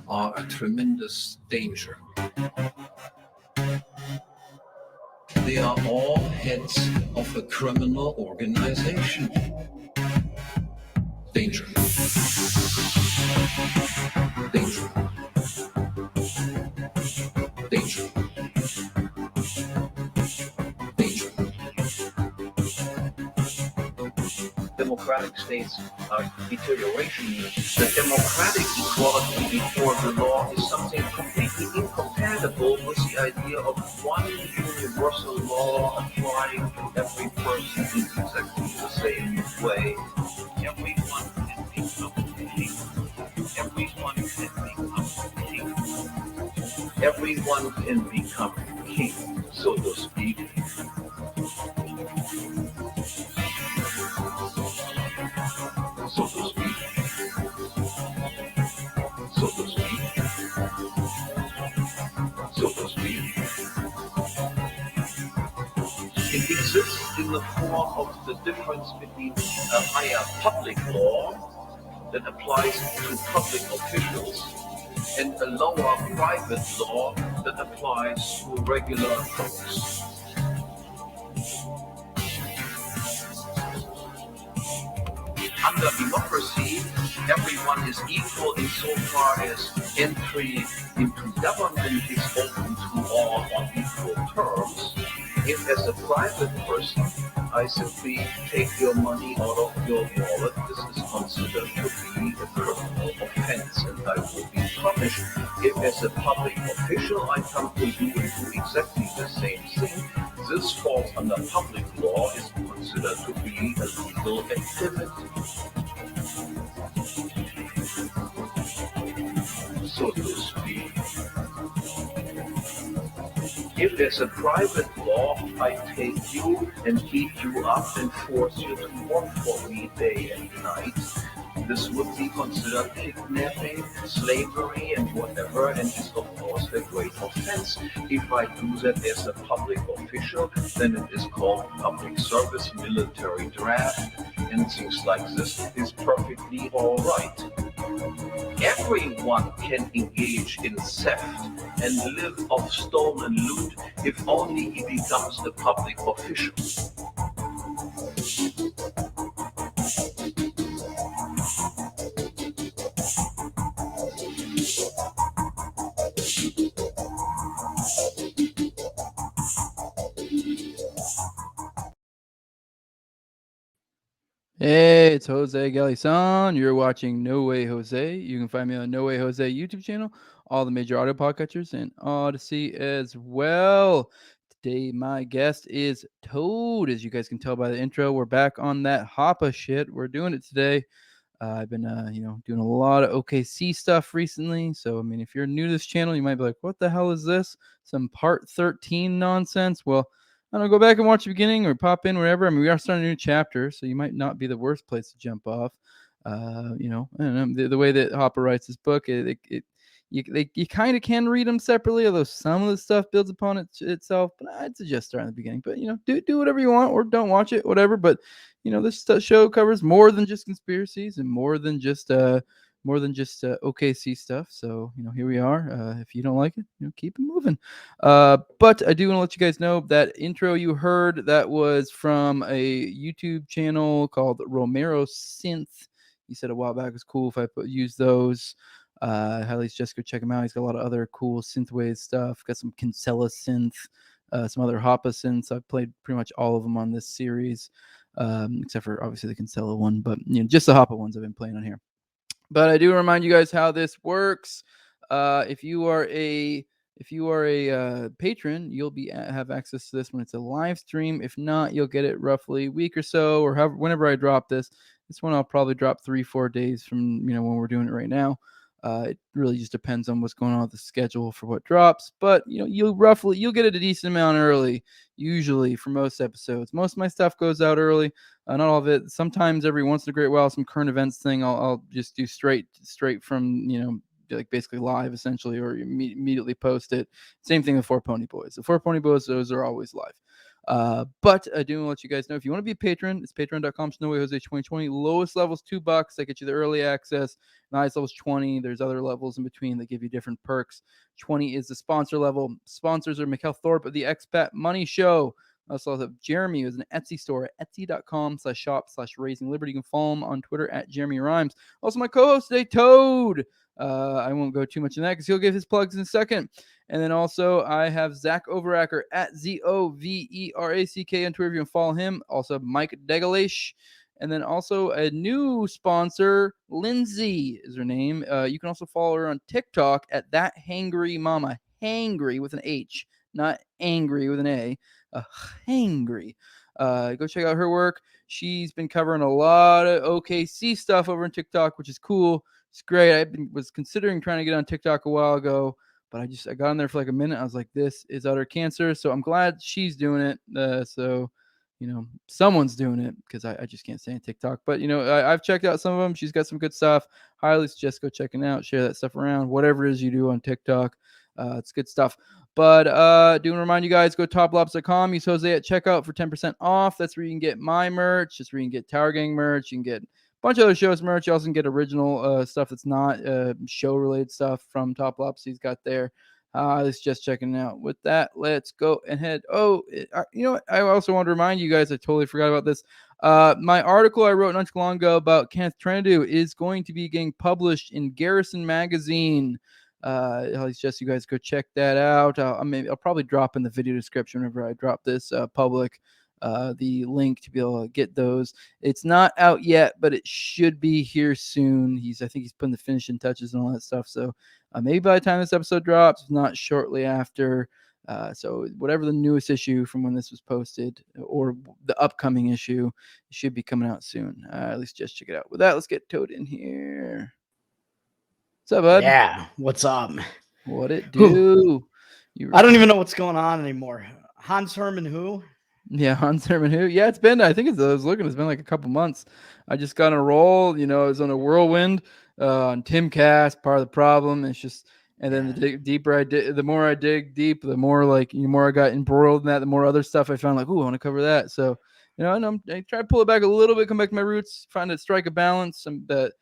are a tremendous danger. They are all heads of a criminal organization. Danger. Danger. Danger. Danger. Democratic states are deterioration. The democratic equality before the law is something completely incompatible with the idea of one universal law applying to every person in exactly the same way. Everyone can become king. Everyone can become king. Everyone can become king, so to speak. So to speak. So to speak. So to speak. It exists in the form of the difference between a higher public law that applies to public officials and a lower private law that applies to regular folks. Under democracy, everyone is equal insofar as entry into government is open to all on equal terms. If, as a private person, I simply take your money out of your wallet, this is considered to be a criminal offense and I will be punished. If, as a public official, I come to you and do exactly the same thing, this falls under public law, is considered to be a legal activity. So to speak. If there's a private law, I take you and keep you up and force you to work for me day and night. This would be considered kidnapping, slavery, and whatever, and is of course a great offense. If I do that as a public official, then it is called public service, military draft, and things like this is perfectly all right. Everyone can engage in theft and live off stolen loot if only he becomes a public official. Hey, it's Jose Galison. You're watching No Way Jose. You can find me on No Way Jose YouTube channel, all the major audio podcatchers, and Odyssey as well. Today, my guest is Toad. As you guys can tell by the intro, we're back on that Hoppe shit. We're doing it today. I've been, doing a lot of OKC stuff recently. So, I mean, if you're new to this channel, you might be like, what the hell is this? Some part 13 nonsense? Well, I don't know, go back and watch the beginning or pop in wherever. I mean, we are starting a new chapter, so you might not be the worst place to jump off. I don't know, the way that Hopper writes his book, you kind of can read them separately, although some of the stuff builds upon itself. But I'd suggest starting at the beginning. But do whatever you want, or don't watch it, whatever. But this show covers more than just conspiracies and more than just OKC stuff. So here we are. If you don't like it, keep it moving. But I do want to let you guys know that intro you heard, that was from a YouTube channel called Romero Synth. He said a while back it was cool if I use those. At least just go check him out. He's got a lot of other cool synthwave stuff. Got some Kinsella synth, some other Hoppe synths. I've played pretty much all of them on this series, except for obviously the Kinsella one. But just the Hoppe ones I've been playing on here. But I do remind you guys how this works. If you are a patron, you'll have access to this when it's a live stream. If not, you'll get it roughly a week or so, or whenever I drop this. This one I'll probably drop 3-4 days from when we're doing it right now. It really just depends on what's going on with the schedule for what drops. But you'll get it a decent amount early, usually for most episodes. Most of my stuff goes out early. Not all of it. Sometimes every once in a great while, some current events thing I'll just do straight from like basically live essentially, or immediately post it. Same thing with Four Pony Boys. The Four Pony Boys, those are always live. But I do want to let you guys know if you want to be a patron, it's patreon.com/NoWayJose2020. Lowest level's $2. That gets you the early access. The highest level's 20. There's other levels in between that give you different perks. 20 is the sponsor level. Sponsors are Mikhail Thorpe of the Expat Money Show. Also have Jeremy, who's an Etsy store at etsy.com/shop/raising liberty. You can follow him on Twitter at Jeremy Rhymes. Also, my co-host today, Toad. I won't go too much in that because he'll give his plugs in a second. And then also I have Zach Overacker at ZOVERACK on Twitter. If you can follow him. Also Mike Degalish. And then also a new sponsor, Lindsay is her name. You can also follow her on TikTok at That Hangry Mama. Hangry with an H, not angry with an A. Hangry. Go check out her work. She's been covering a lot of OKC stuff over on TikTok, which is cool. It's great. Was considering trying to get on TikTok a while ago, but I got on there for like a minute. I was like, this is utter cancer. So I'm glad she's doing it. So someone's doing it because I just can't stand TikTok. But I've checked out some of them. She's got some good stuff. Highly suggest go checking out. Share that stuff around. Whatever it is you do on TikTok, it's good stuff. But do want to remind you guys, go to toplobsta.com. Use Jose at checkout for 10% off. That's where you can get my merch. That's where you can get Tower Gang merch. You can get a bunch of other shows merch. You also can get original stuff that's not show-related stuff from Top Lobsta. He's got there. Let's just checking it out. With that, let's go ahead. You know what? I also want to remind you guys, I totally forgot about this. My article I wrote not too long ago about Kenneth Trendue is going to be getting published in Garrison Magazine. I'll suggest you guys go check that out. I'll probably drop in the video description whenever I drop this public the link to be able to get those. It's not out yet, but it should be here soon. I think he's putting the finishing touches and all that stuff. So maybe by the time this episode drops, if not shortly after. So whatever the newest issue from when this was posted or the upcoming issue should be coming out soon. At least just check it out. With that, let's get Toad in here. What's up, bud? Yeah, what's up? What it do? I don't even know what's going on anymore. Hans Hermann who? Yeah, Hans Hermann who? Yeah, it's been, I was looking, it's been like a couple months. I just got on a roll, I was on a whirlwind on Timcast, part of the problem. It's just, and then the more I dig deep, the more more I got embroiled in that, the more other stuff I found I want to cover that. So, and I try to pull it back a little bit, come back to my roots, trying to strike a balance. But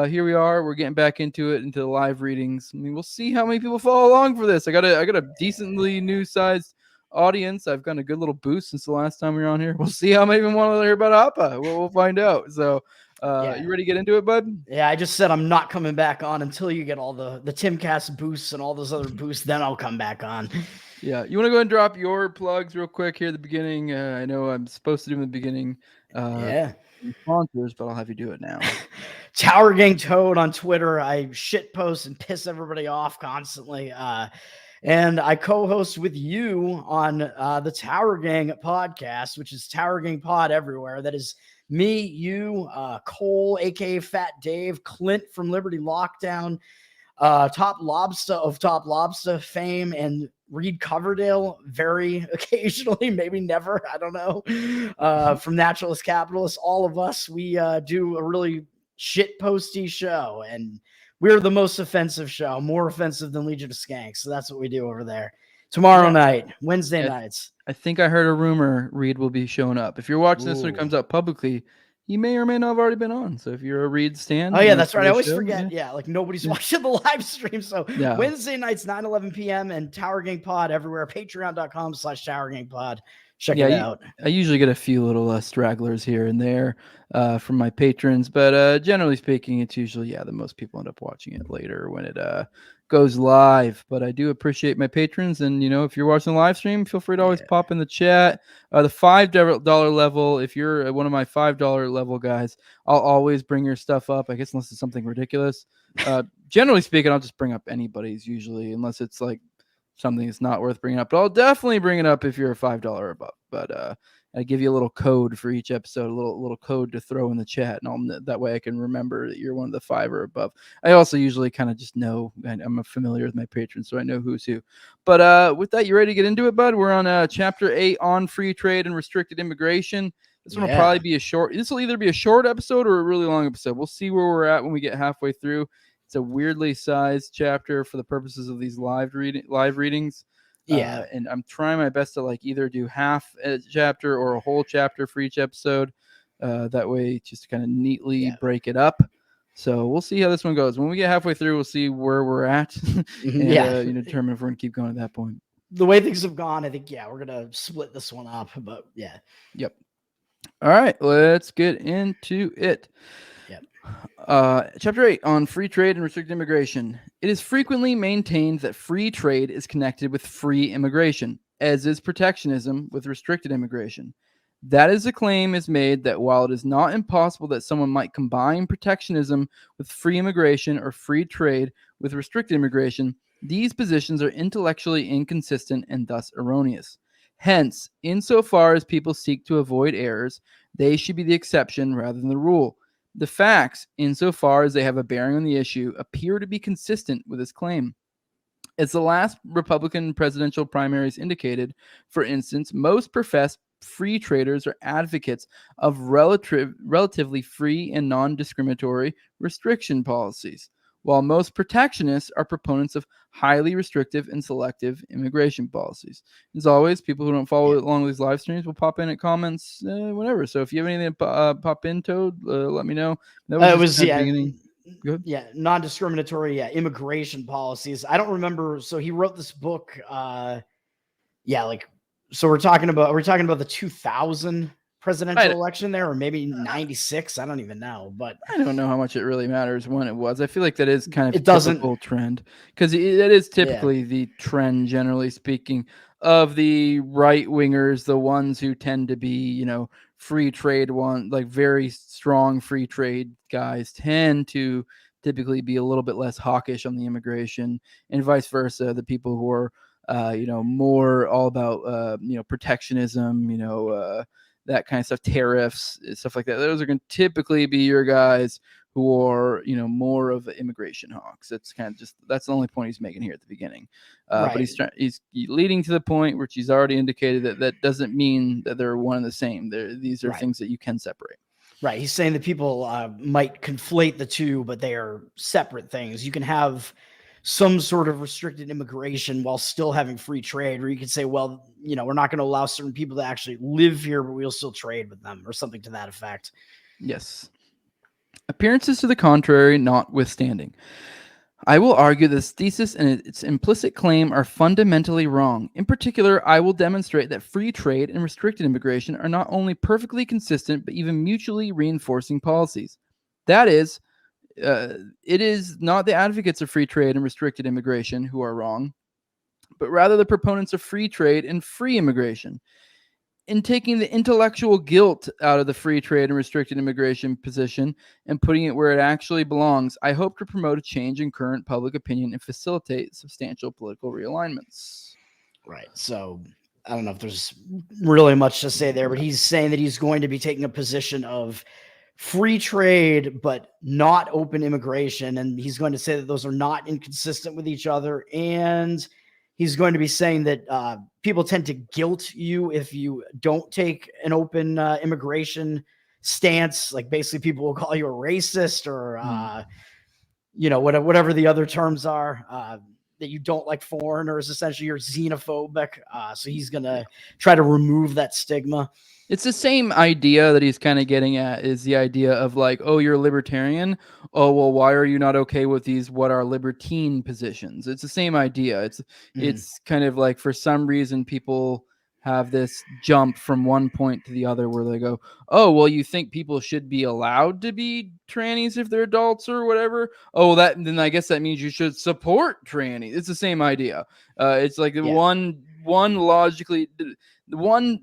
here we are. We're getting back into the live readings. I mean, we'll see how many people follow along for this. I got a decently new sized audience. I've gotten a good little boost since the last time we were on here. We'll see how many even want to hear about Hoppe. We'll find out. So, You ready to get into it, bud? Yeah, I just said I'm not coming back on until you get all the Timcast boosts and all those other boosts. Then I'll come back on. Yeah, you want to go ahead and drop your plugs real quick here at the beginning? I know I'm supposed to do them in the beginning. Sponsors, but I'll have you do it now. Tower Gang Toad on Twitter. I shit post and piss everybody off constantly. And I co-host with you on the Tower Gang podcast, which is Tower Gang Pod everywhere. That is me, you, Cole, aka Fat Dave, Clint from Liberty Lockdown, TopLobsta of TopLobsta fame, and Reed Coverdale very occasionally, maybe never, I don't know, from Naturalist Capitalist. All of us, we do a really shit posty show, and we're the most offensive show, more offensive than Legion of Skanks. So that's what we do over there. Tomorrow night, Wednesday nights. I think I heard a rumor Reed will be showing up. If you're watching this when it comes out publicly, he may or may not have already been on. So if you're a Reed stan. Oh, yeah, that's right. I always forget. Yeah, nobody's watching the live stream. So Wednesday nights, 9-11 p.m. and Tower Gang Pod everywhere. Patreon.com/Tower Gang Pod. Check it out. I usually get a few little stragglers here and there from my patrons, but generally speaking, it's usually, the most people end up watching it later when it goes live. But I do appreciate my patrons, and if you're watching the live stream, feel free to always pop in the chat. The $5 level, if you're one of my $5 level guys, I'll always bring your stuff up, I guess, unless it's something ridiculous. Generally speaking, I'll just bring up anybody's usually, unless it's like something that's not worth bringing up, but I'll definitely bring it up if you're a $5 or above. But I give you a little code for each episode, a little code to throw in the chat, and that way I can remember that you're one of the 5 or above. I also usually kind of just know, I'm familiar with my patrons, so I know who's who. But with that, you ready to get into it, bud? We're on Chapter 8 on free trade and restricted immigration. This one will probably be this will either be a short episode or a really long episode. We'll see where we're at when we get halfway through. It's a weirdly sized chapter for the purposes of these live readings. Yeah. And I'm trying my best to like either do half a chapter or a whole chapter for each episode. That way, just kind of neatly break it up. So we'll see how this one goes. When we get halfway through, we'll see where we're at and determine if we're going to keep going at that point. The way things have gone, I think, we're going to split this one up. But yeah. Yep. All right, let's get into it. Yep. Chapter 8 on free trade and restricted immigration. It is frequently maintained that free trade is connected with free immigration, as is protectionism with restricted immigration. That is a claim is made that while it is not impossible that someone might combine protectionism with free immigration or free trade with restricted immigration, these positions are intellectually inconsistent and thus erroneous. Hence, insofar as people seek to avoid errors, they should be the exception rather than the rule. The facts, insofar as they have a bearing on the issue, appear to be consistent with this claim. As the last Republican presidential primaries indicated, for instance, most professed free traders are advocates of relatively free and non-discriminatory restriction policies, while most protectionists are proponents of highly restrictive and selective immigration policies. As always, people who don't follow along with these live streams will pop in at comments whenever. So if you have anything to pop in, Toad, let me know. That was beginning. Good. Yeah, non-discriminatory immigration policies. I don't remember. So he wrote this book. So we're talking about the 2000 presidential election there, or maybe 96. I don't even know, but I don't know how much it really matters when it was. I feel like that is kind of it doesn't typical trend, because it is typically the trend, generally speaking, of the right wingers, the ones who tend to be, free trade like very strong free trade guys tend to typically be a little bit less hawkish on the immigration, and vice versa. The people who are, more all about, protectionism, that kind of stuff, tariffs, stuff like that. Those are going to typically be your guys who are, more of immigration hawks. That's kind of that's the only point he's making here at the beginning. But he's leading to the point which he's already indicated that doesn't mean that they're one and the same. These are things that you can separate. Right. He's saying that people might conflate the two, but they are separate things. You can have some sort of restricted immigration while still having free trade, where you could say, well, we're not going to allow certain people to actually live here, but we'll still trade with them, or something to that effect. Yes. Appearances to the contrary notwithstanding, I will argue this thesis and its implicit claim are fundamentally wrong. In particular, I will demonstrate that free trade and restricted immigration are not only perfectly consistent, but even mutually reinforcing policies. That is, it is not the advocates of free trade and restricted immigration who are wrong, but rather the proponents of free trade and free immigration. In taking the intellectual guilt out of the free trade and restricted immigration position and putting it where it actually belongs, I hope to promote a change in current public opinion and facilitate substantial political realignments. Right. So I don't know if there's really much to say there, but he's saying that he's going to be taking a position of free trade, but not open immigration. And he's going to say that those are not inconsistent with each other. And he's going to be saying that people tend to guilt you if you don't take an open immigration stance. Like basically people will call you a racist or, whatever the other terms are, that you don't like foreigners. Essentially, you're xenophobic. So he's going to try to remove that stigma. It's the same idea that he's kind of getting at, is the idea of like, oh, you're a libertarian. Oh, well, why are you not okay with these, what are libertine positions? It's the same idea. It's kind of like, for some reason, people have this jump from one point to the other where they go, oh, well, you think people should be allowed to be trannies if they're adults or whatever? Oh, then I guess that means you should support trannies. It's the same idea. It's like one logically... The one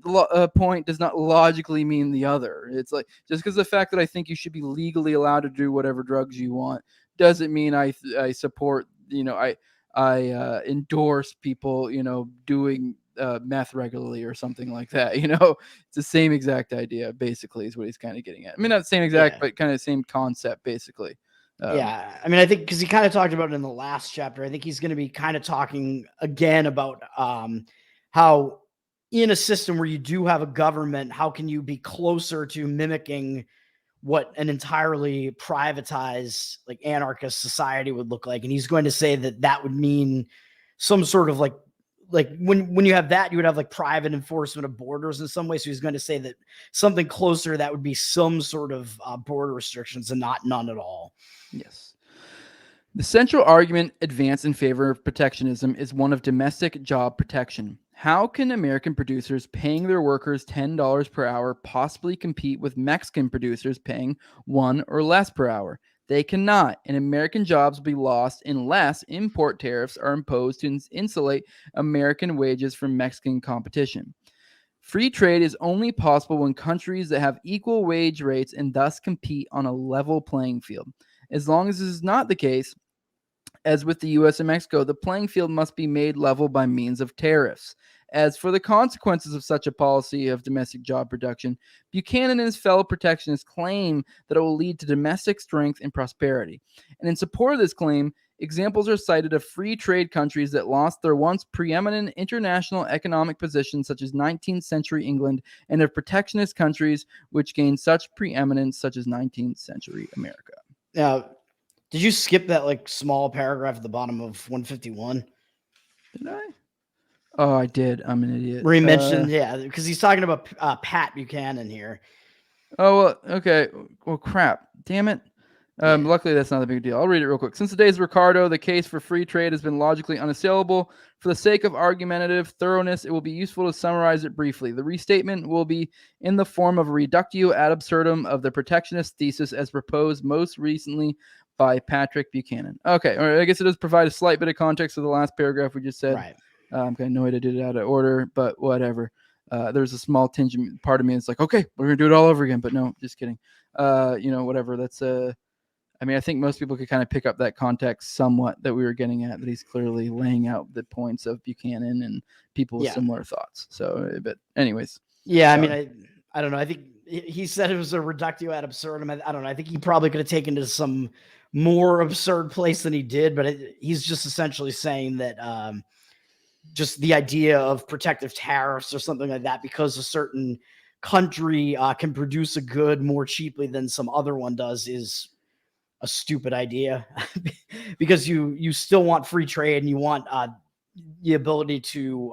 point does not logically mean the other. It's like, just because the fact that I think you should be legally allowed to do whatever drugs you want doesn't mean I support, I endorse people, doing meth regularly or something like that. It's the same exact idea, basically, is what he's kind of getting at. I mean, not the same exact, but kind of the same concept, basically. I mean, I think because he kind of talked about it in the last chapter, I think he's going to be kind of talking again about how in a system where you do have a government, how can you be closer to mimicking what an entirely privatized, like anarchist society would look like? And he's going to say that would mean some sort of like like when you have that, you would have like private enforcement of borders in some way. So he's going to say that something closer that would be some sort of border restrictions and not none at all. Yes. The central argument advanced in favor of protectionism is one of domestic job protection. How can American producers paying their workers $10 per hour possibly compete with Mexican producers paying $1 or less per hour? They cannot, and American jobs will be lost unless import tariffs are imposed to insulate American wages from Mexican competition. Free trade is only possible when countries that have equal wage rates and thus compete on a level playing field. As long as this is not the case, as with the US and Mexico, the playing field must be made level by means of tariffs. As for the consequences of such a policy of domestic job production, Buchanan and his fellow protectionists claim that it will lead to domestic strength and prosperity. And in support of this claim, examples are cited of free trade countries that lost their once preeminent international economic position, such as 19th century England, and of protectionist countries which gained such preeminence, such as 19th century America. Now, did you skip that like small paragraph at the bottom of 151? Did I? Oh, I did. I'm an idiot. Where he mentioned, because he's talking about Pat Buchanan here. Oh, well, okay. Well, crap. Damn it. Luckily, that's not a big deal. I'll read it real quick. Since the days of Ricardo, the case for free trade has been logically unassailable. For the sake of argumentative thoroughness, it will be useful to summarize it briefly. The restatement will be in the form of a reductio ad absurdum of the protectionist thesis as proposed most recently by Patrick Buchanan. Okay, all right, I guess it does provide a slight bit of context to the last paragraph we just said. Right. I'm kind of annoyed I did it out of order, but whatever. There's a small tinge part of me that's like, okay, we're going to do it all over again. But no, just kidding. Whatever. That's I mean, I think most people could kind of pick up that context somewhat that we were getting at, that he's clearly laying out the points of Buchanan and people with similar thoughts. So, but anyways. Yeah, sorry. I mean, I don't know. I think he said it was a reductio ad absurdum. I don't know. I think he probably could have taken it to some more absurd place than he did, but he's just essentially saying that just the idea of protective tariffs or something like that, because a certain country can produce a good more cheaply than some other one does, is a stupid idea. Because you still want free trade and you want the ability to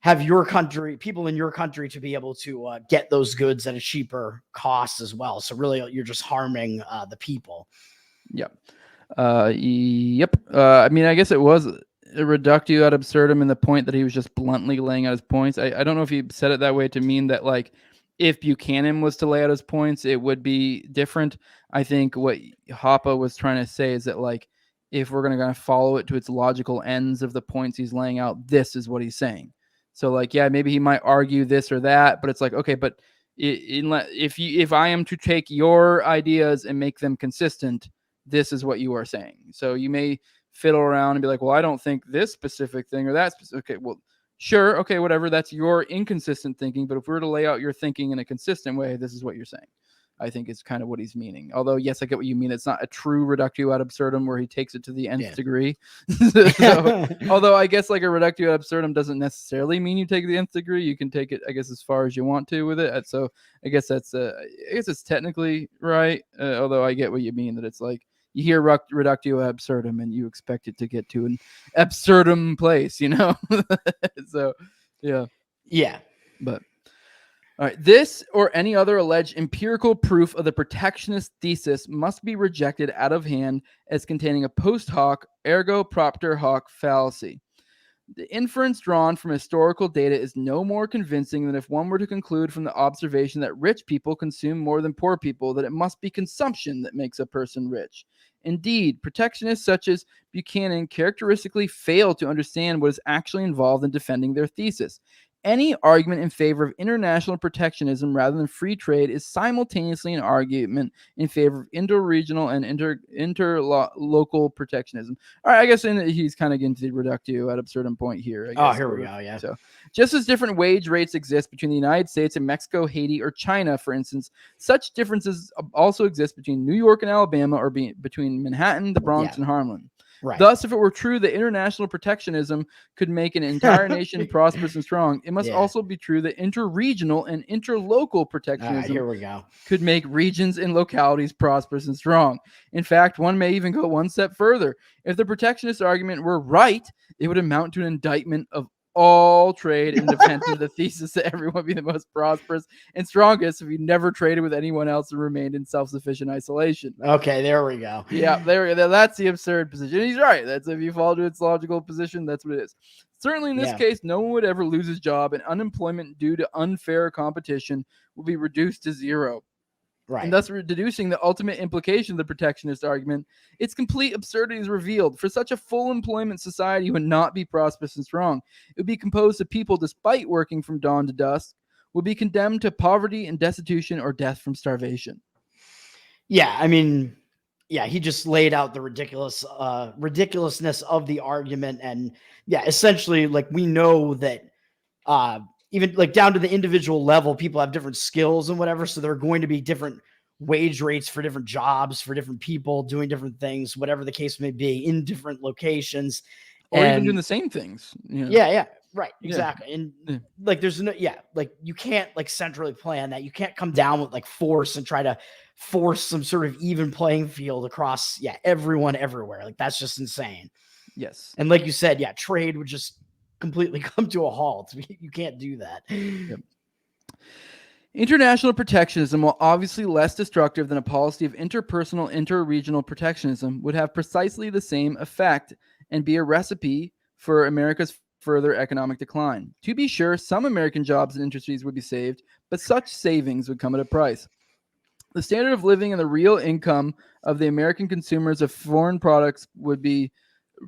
have your country, people in your country, to be able to get those goods at a cheaper cost as well. So really, you're just harming the people. Yep. Yep. I mean, I guess it was a reductio ad absurdum in the point that he was just bluntly laying out his points. I don't know if he said it that way to mean that, like, if Buchanan was to lay out his points, it would be different. I think what Hoppe was trying to say is that, like, if we're going to follow it to its logical ends of the points he's laying out, this is what he's saying. So, like, yeah, maybe he might argue this or that, but it's like, okay, but if I am to take your ideas and make them consistent, this is what you are saying. So you may fiddle around and be like, well, I don't think this specific thing or that specific. Okay, well, sure, okay, whatever. That's your inconsistent thinking. But if we were to lay out your thinking in a consistent way, this is what you're saying. I think is kind of what he's meaning. Although, yes, I get what you mean. It's not a true reductio ad absurdum where he takes it to the nth degree. So, although I guess like a reductio ad absurdum doesn't necessarily mean you take the nth degree. You can take it, I guess, as far as you want to with it. So I guess that's I guess it's technically right. Although I get what you mean, that it's like you hear reductio ad absurdum and you expect it to get to an absurdum place, you know? So, yeah. Yeah. But all right, this or any other alleged empirical proof of the protectionist thesis must be rejected out of hand as containing a post hoc, ergo propter hoc fallacy. The inference drawn from historical data is no more convincing than if one were to conclude from the observation that rich people consume more than poor people, that it must be consumption that makes a person rich. Indeed, protectionists such as Buchanan characteristically fail to understand what is actually involved in defending their thesis. Any argument in favor of international protectionism rather than free trade is simultaneously an argument in favor of interregional and interlocal protectionism. All right, I guess he's kind of getting to the reductio ad absurdum point here. I guess, here we go, yeah. So, just as different wage rates exist between the United States and Mexico, Haiti, or China, for instance, such differences also exist between New York and Alabama, or between Manhattan, the Bronx, and Harlem. Right. Thus, if it were true that international protectionism could make an entire nation prosperous and strong, it must Yeah. also be true that interregional and interlocal All right, protectionism here we go. could make regions and localities prosperous and strong. In fact, one may even go one step further. If the protectionist argument were right, it would amount to an indictment of all trade and defense of the thesis that everyone be the most prosperous and strongest if you never traded with anyone else and remained in self-sufficient isolation. Okay, there we go. Yeah, that's the absurd position. He's right. That's if you fall to its logical position, that's what it is. Certainly in this case, no one would ever lose his job, and unemployment due to unfair competition will be reduced to zero. Right. And thus deducing the ultimate implication of the protectionist argument, its complete absurdity is revealed. For such a full employment society would not be prosperous and strong. It would be composed of people, despite working from dawn to dusk, would be condemned to poverty and destitution or death from starvation. Yeah, I mean, yeah, he just laid out the ridiculousness of the argument. And yeah, essentially, like, we know that even like down to the individual level, people have different skills and whatever. So there are going to be different wage rates for different jobs, for different people doing different things, whatever the case may be, in different locations. Or even doing the same things. You know? Yeah, right, Yeah. exactly. And like, there's no, like, you can't like centrally plan that. You can't come down with like force and try to force some sort of even playing field across everyone everywhere. Like, that's just insane. Yes. And like you said, trade would just completely come to a halt. You can't do that. Yep. International protectionism, while obviously less destructive than a policy of interpersonal, interregional protectionism, would have precisely the same effect and be a recipe for America's further economic decline. To be sure, some American jobs and industries would be saved, but such savings would come at a price. The standard of living and the real income of the American consumers of foreign products would be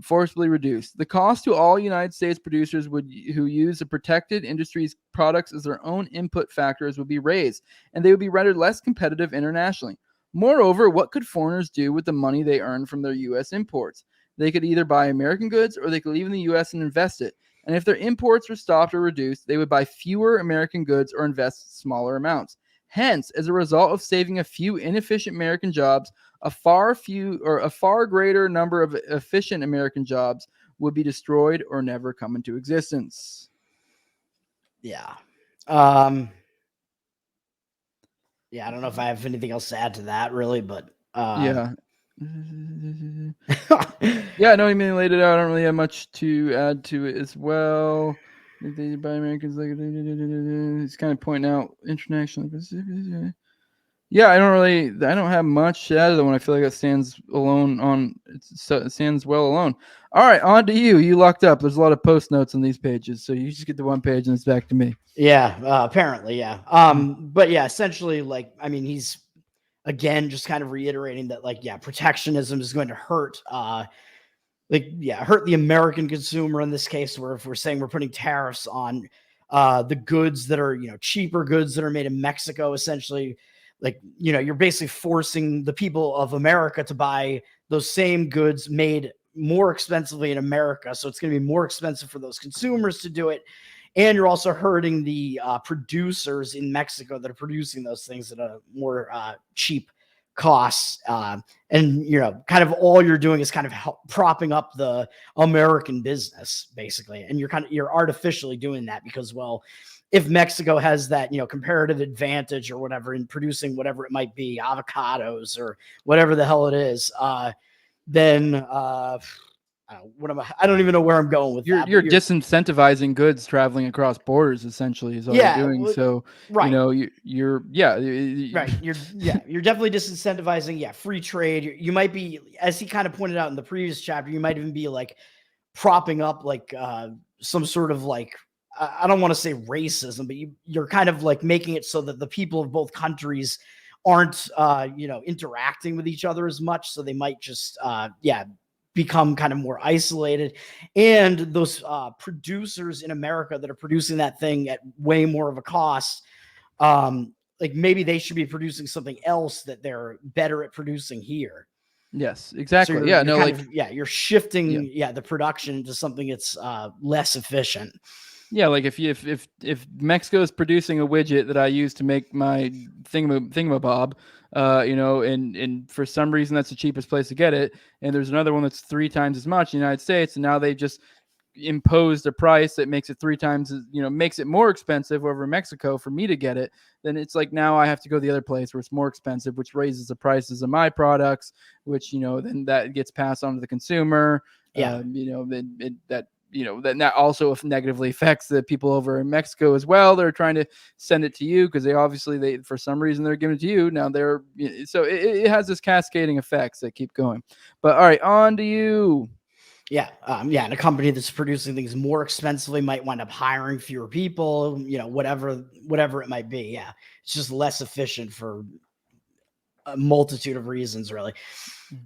forcibly reduced. The cost to all United States producers who use the protected industry's products as their own input factors would be raised, and they would be rendered less competitive internationally. Moreover, what could foreigners do with the money they earn from their U.S. imports? They could either buy American goods or they could leave in the U.S. and invest it. And if their imports were stopped or reduced, they would buy fewer American goods or invest smaller amounts. Hence, as a result of saving a few inefficient American jobs, a far greater number of efficient American jobs would be destroyed or never come into existence. Yeah. I don't know if I have anything else to add to that, really, but yeah. Yeah, no, he mainly laid it out. I don't really have much to add to it as well. They buy Americans like he's kind of pointing out international. Yeah, I don't have much to add to the one. I feel like it stands alone it stands well alone. All right, on to you. You locked up. There's a lot of post notes on these pages, so you just get the one page and it's back to me. Yeah, apparently, yeah. But yeah, essentially, like, I mean, he's again just kind of reiterating that, like, protectionism is going to hurt hurt the American consumer in this case, where if we're saying we're putting tariffs on the goods that are, cheaper goods that are made in Mexico, essentially, like, you're basically forcing the people of America to buy those same goods made more expensively in America. So it's going to be more expensive for those consumers to do it. And you're also hurting the producers in Mexico that are producing those things at a more cheap costs. And, kind of all you're doing is kind of propping up the American business, basically. And you're artificially doing that because, well, if Mexico has that, comparative advantage or whatever in producing whatever it might be, avocados or whatever the hell it is, then I don't even know where I'm going with that. You're disincentivizing goods traveling across borders, essentially, is all you're doing. So, right. You're right. You're definitely disincentivizing, free trade. You might be, as he kind of pointed out in the previous chapter, you might even be like propping up like some sort of like, I don't want to say racism, but you're kind of like making it so that the people of both countries aren't, interacting with each other as much. So they might just, become kind of more isolated. And those producers in America that are producing that thing at way more of a cost, like maybe they should be producing something else that they're better at producing here. Yes, exactly. So you're shifting the production into something that's less efficient. Yeah, like if Mexico is producing a widget that I use to make my thingamabob, and for some reason that's the cheapest place to get it. And there's another one that's 3 times as much in the United States. And now they just imposed a price that makes it 3 times, makes it more expensive over in Mexico for me to get it. Then it's like now I have to go to the other place where it's more expensive, which raises the prices of my products, which, then that gets passed on to the consumer. Yeah. That also negatively affects the people over in Mexico as well. They're trying to send it to you because they for some reason they're giving it to you. Now so it has this cascading effects that keep going. But all right, on to you. Yeah. And a company that's producing things more expensively might wind up hiring fewer people, whatever it might be. Yeah. It's just less efficient for a multitude of reasons, really.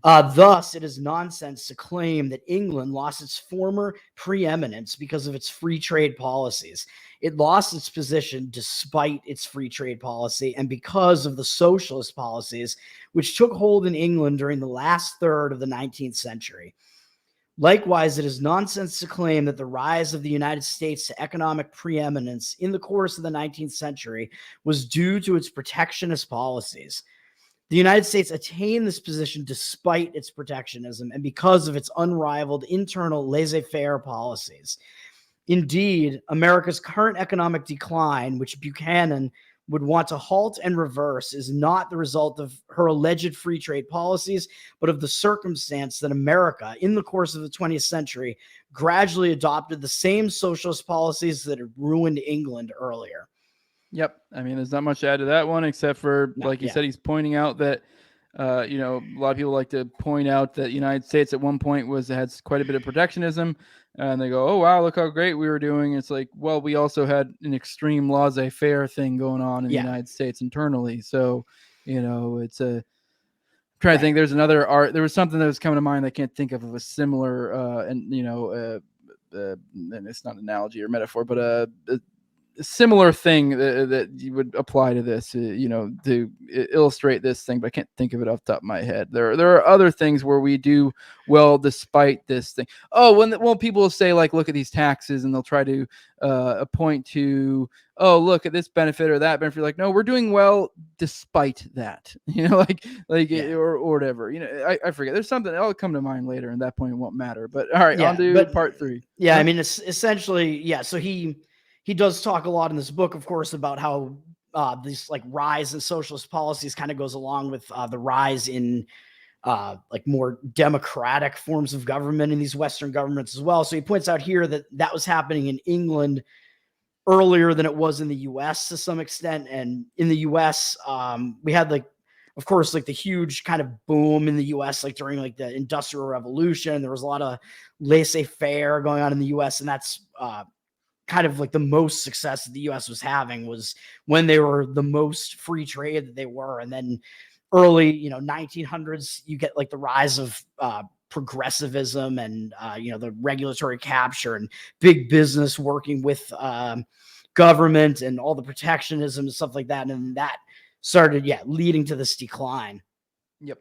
Thus, it is nonsense to claim that England lost its former preeminence because of its free trade policies. It lost its position despite its free trade policy and because of the socialist policies which took hold in England during the last third of the 19th century. Likewise, it is nonsense to claim that the rise of the United States to economic preeminence in the course of the 19th century was due to its protectionist policies. The United States attained this position despite its protectionism and because of its unrivaled internal laissez-faire policies. Indeed, America's current economic decline, which Buchanan would want to halt and reverse, is not the result of her alleged free trade policies, but of the circumstance that America, in the course of the 20th century, gradually adopted the same socialist policies that had ruined England earlier. Yep. I mean, there's not much to add to that one, except for, like you said, he's pointing out that, a lot of people like to point out that the United States at one point had quite a bit of protectionism, and they go, oh, wow, look how great we were doing. It's like, well, we also had an extreme laissez-faire thing going on in the United States internally. So, it's I'm trying to think. There's another art. There was something that was coming to mind I can't think of a similar, and it's not an analogy or metaphor, but a similar thing that you would apply to this, to illustrate this thing, but I can't think of it off the top of my head. There are other things where we do well despite this thing. Oh, when people will say, like, look at these taxes, and they'll try to point to, oh, look at this benefit or that benefit. Like, no, we're doing well despite that, or whatever. I forget. There's something that'll come to mind later, and that point it won't matter. But all right, on to part 3. Yeah, I mean, it's essentially, so he does talk a lot in this book, of course, about how this rise in socialist policies kind of goes along with the rise in more democratic forms of government in these Western governments as well. So he points out here that was happening in England earlier than it was in the U.S. to some extent. And in the U.S., we had of course, the huge kind of boom in the U.S., during the Industrial Revolution. There was a lot of laissez-faire going on in the U.S., and that's kind of the most success that the U.S. was having was when they were the most free trade that they were. And then early, 1900s, you get the rise of progressivism and, the regulatory capture and big business working with government and all the protectionism and stuff like that. And that started, leading to this decline. Yep.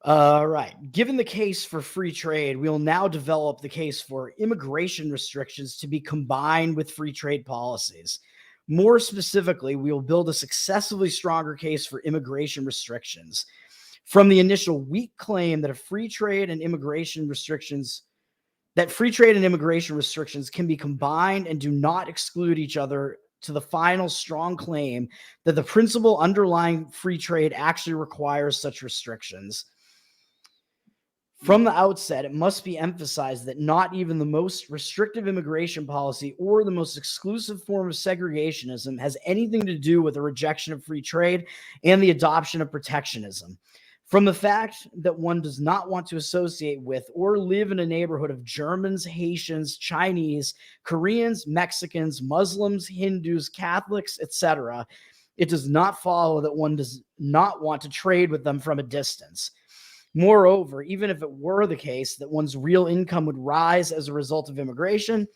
Right. Given the case for free trade, we will now develop the case for immigration restrictions to be combined with free trade policies. More specifically, we will build a successively stronger case for immigration restrictions. From the initial weak claim that free trade and immigration restrictions can be combined and do not exclude each other, to the final strong claim that the principle underlying free trade actually requires such restrictions. From the outset, it must be emphasized that not even the most restrictive immigration policy or the most exclusive form of segregationism has anything to do with the rejection of free trade and the adoption of protectionism. From the fact that one does not want to associate with or live in a neighborhood of Germans, Haitians, Chinese, Koreans, Mexicans, Muslims, Hindus, Catholics, etc., it does not follow that one does not want to trade with them from a distance. Moreover, even if it were the case that one's real income would rise as a result of immigration,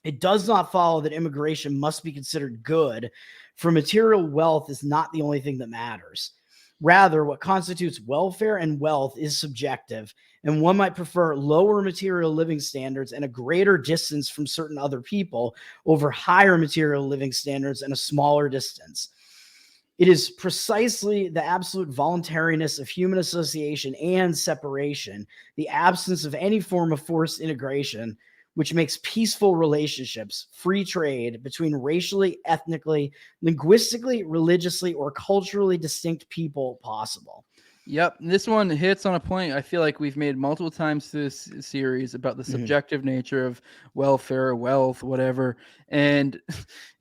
it does not follow that immigration must be considered good, for material wealth is not the only thing that matters. Rather, what constitutes welfare and wealth is subjective, and one might prefer lower material living standards and a greater distance from certain other people over higher material living standards and a smaller distance. It is precisely the absolute voluntariness of human association and separation, the absence of any form of forced integration, which makes peaceful relationships, free trade between racially, ethnically, linguistically, religiously, or culturally distinct people possible. Yep, this one hits on a point I feel like we've made multiple times through this series about the subjective nature of welfare, wealth, whatever. And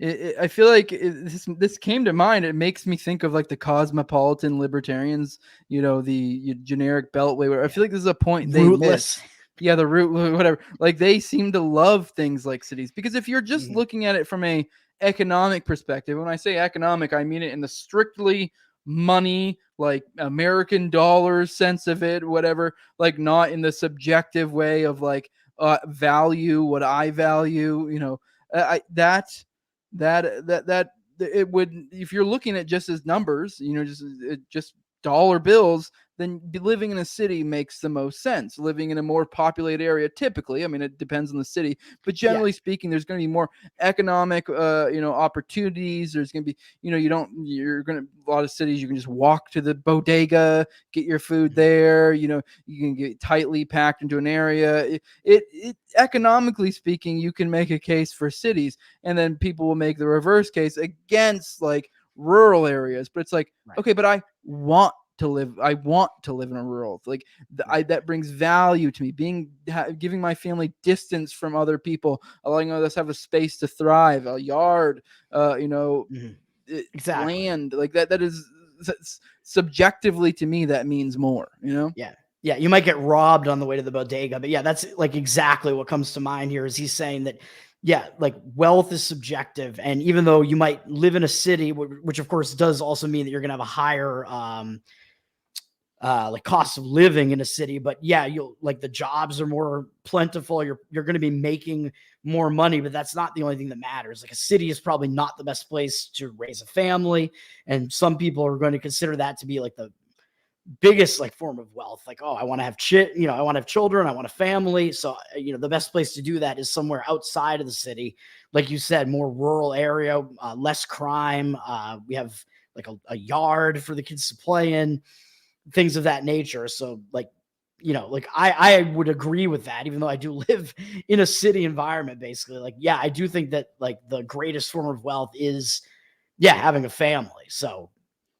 I feel like this came to mind. It makes me think of like the cosmopolitan libertarians, the generic beltway. Where I feel like this is a point they miss. Yeah, the root, whatever. Like they seem to love things like cities, because if you're just looking at it from a economic perspective, when I say economic, I mean it in the strictly money, like American dollars sense of it, whatever, like not in the subjective way of like value what I value, that it would, if you're looking at just as numbers, just dollar bills, then living in a city makes the most sense. Living in a more populated area, typically, I mean, it depends on the city, but generally speaking, there's going to be more economic, opportunities. There's going to be, a lot of cities, you can just walk to the bodega, get your food there. You can get tightly packed into an area. It economically speaking, you can make a case for cities, and then people will make the reverse case against like rural areas. But it's like, okay, but I want to live in a rural, like that brings value to me, giving my family distance from other people, allowing us to have a space to thrive, a yard, Exactly. land, like that is subjectively, to me, that means more, Yeah, you might get robbed on the way to the bodega, but yeah, that's like exactly what comes to mind here. Is he's saying that, yeah, like wealth is subjective, and even though you might live in a city, which of course does also mean that you're going to have a higher like cost of living in a city, but yeah, you'll like the jobs are more plentiful. You're going to be making more money, but that's not the only thing that matters. Like a city is probably not the best place to raise a family, and some people are going to consider that to be like the biggest like form of wealth. Like, oh, I want to have I want to have children, I want a family. So, the best place to do that is somewhere outside of the city. Like you said, more rural area, less crime. We have like a yard for the kids to play in, things of that nature. So like, I would agree with that, even though I do live in a city environment, basically. Like, yeah, I do think that like the greatest form of wealth is, having a family. So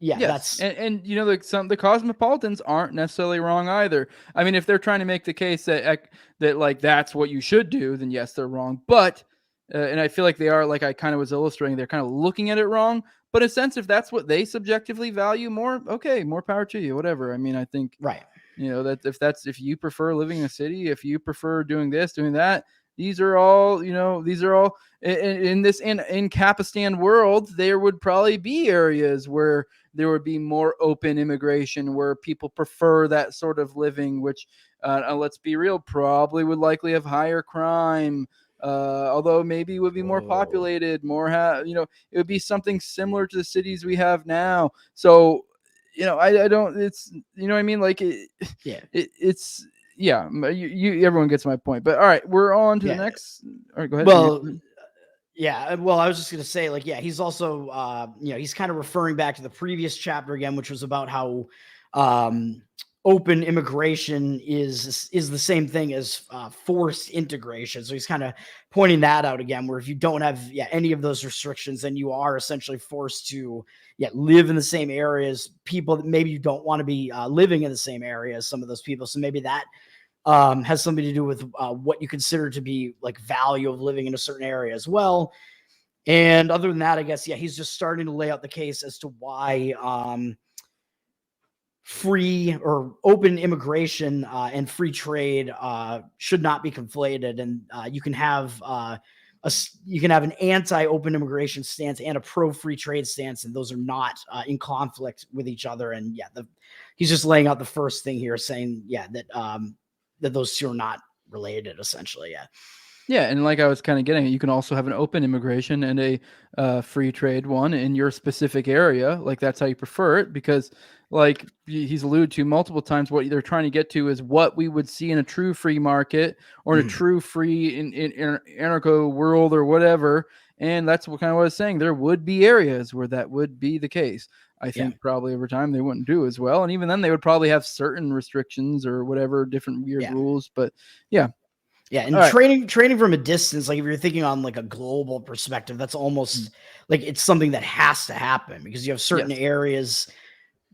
yeah, yes, that's and the cosmopolitans aren't necessarily wrong either. I mean, if they're trying to make the case that like that's what you should do, then yes, they're wrong. But and I feel like they are, like I kind of was illustrating, they're kind of looking at it wrong. But in a sense, if that's what they subjectively value more, okay, more power to you, whatever. I mean, I think right. that if you prefer living in a city, if you prefer doing this, doing that, these are all in Capistan world, there would probably be areas where there would be more open immigration, where people prefer that sort of living, which let's be real, probably would likely have higher crime, although maybe would be more populated, it would be something similar to the cities we have now. So I don't, it's, what I mean? Like, it's, yeah, everyone gets my point. But all right, we're on to the next. All right, go ahead. Well, yeah, well, I was just going to say, like, yeah, he's also, he's kind of referring back to the previous chapter again, which was about how open immigration is the same thing as forced integration. So he's kind of pointing that out again, where if you don't have any of those restrictions, then you are essentially forced to live in the same areas. People that maybe you don't want to be living in the same area as some of those people. So maybe that has something to do with what you consider to be like value of living in a certain area as well. And other than that, I guess, he's just starting to lay out the case as to why free or open immigration and free trade should not be conflated. And you can have an anti-open immigration stance and a pro-free trade stance, and those are not in conflict with each other. And he's just laying out the first thing here, saying that those two are not related, essentially. Yeah, and like I was kind of getting at, you can also have an open immigration and a free trade one in your specific area. Like that's how you prefer it, because like he's alluded to multiple times, what they're trying to get to is what we would see in a true free market or in a true free in anarcho world or whatever. And that's what I was saying. There would be areas where that would be the case. I think probably over time they wouldn't do as well. And even then they would probably have certain restrictions or whatever, different weird rules. But yeah. Yeah, and training from a distance, like if you're thinking on like a global perspective, that's almost like it's something that has to happen because you have certain areas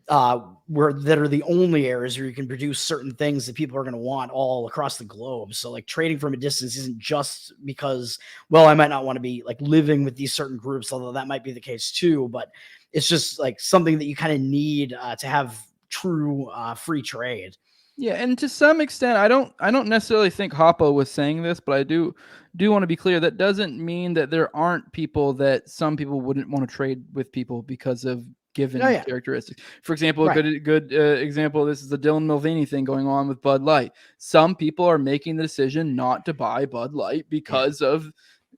where that are the only areas where you can produce certain things that people are going to want all across the globe. So like trading from a distance isn't just because, well, I might not want to be like living with these certain groups, although that might be the case too, but it's just like something that you kind of need to have true free trade. Yeah, and to some extent, I don't necessarily think Hoppe was saying this, but I do want to be clear that doesn't mean that there aren't people that some people wouldn't want to trade with people because of given characteristics. For example, a good example of this is the Dylan Mulvaney thing going on with Bud Light. Some people are making the decision not to buy Bud Light because of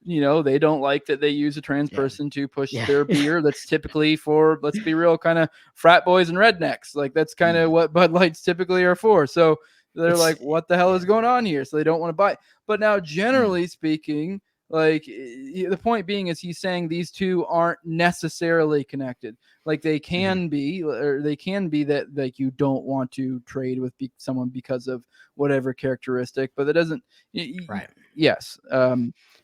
they don't like that they use a trans person to push their beer. That's typically for, let's be real, kind of frat boys and rednecks. Like that's kind of what Bud Lights typically are for. So they're like, what the hell is going on here? So they don't want to buy it. But now, generally speaking, like the point being is he's saying these two aren't necessarily connected. Like they can be, or they can be that like you don't want to trade with someone because of whatever characteristic, but that doesn't. Yes.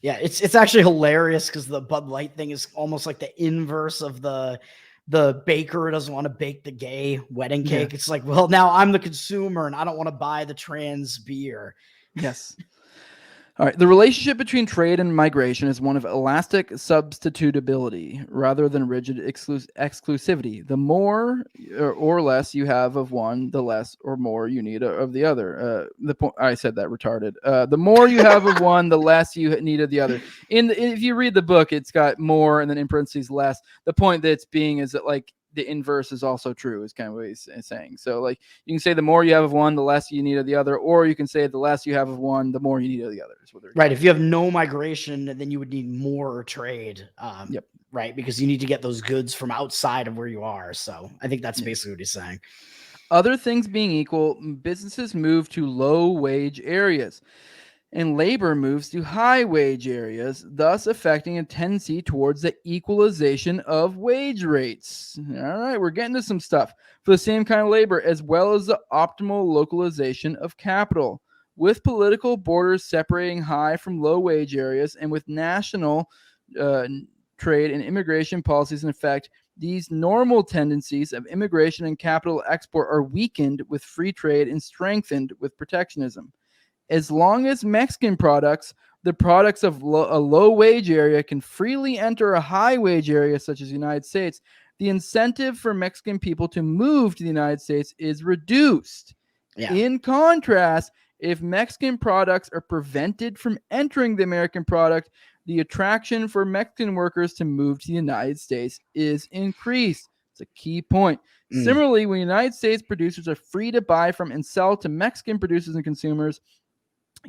Yeah, it's actually hilarious because the Bud Light thing is almost like the inverse of the baker doesn't want to bake the gay wedding cake. Yeah. It's like, well, now I'm the consumer and I don't want to buy the trans beer. Yes. All right. The relationship between trade and migration is one of elastic substitutability rather than rigid exclusivity. The more or less you have of one, the less or more you need of the other. I said that retarded. The more you have of one, the less you need of the other. If you read the book, it's got more and then in parentheses less. The point that's being is that like the inverse is also true is kind of what he's saying. So like you can say the more you have of one, the less you need of the other, or you can say the less you have of one, the more you need of the other. Right. If you have no migration, then you would need more trade. Right. Because you need to get those goods from outside of where you are. So I think that's basically what he's saying. Other things being equal, businesses move to low wage areas and labor moves to high wage areas, thus affecting a tendency towards the equalization of wage rates. All right, we're getting to some stuff for the same kind of labor, as well as the optimal localization of capital. With political borders separating high from low wage areas and with national trade and immigration policies in effect, these normal tendencies of immigration and capital export are weakened with free trade and strengthened with protectionism. As long as Mexican products, the products of a low wage area, can freely enter a high wage area such as the United States, the incentive for Mexican people to move to the United States is reduced. Yeah. In contrast, if Mexican products are prevented from entering the American product, the attraction for Mexican workers to move to the United States is increased. It's a key point. Similarly, when United States producers are free to buy from and sell to Mexican producers and consumers,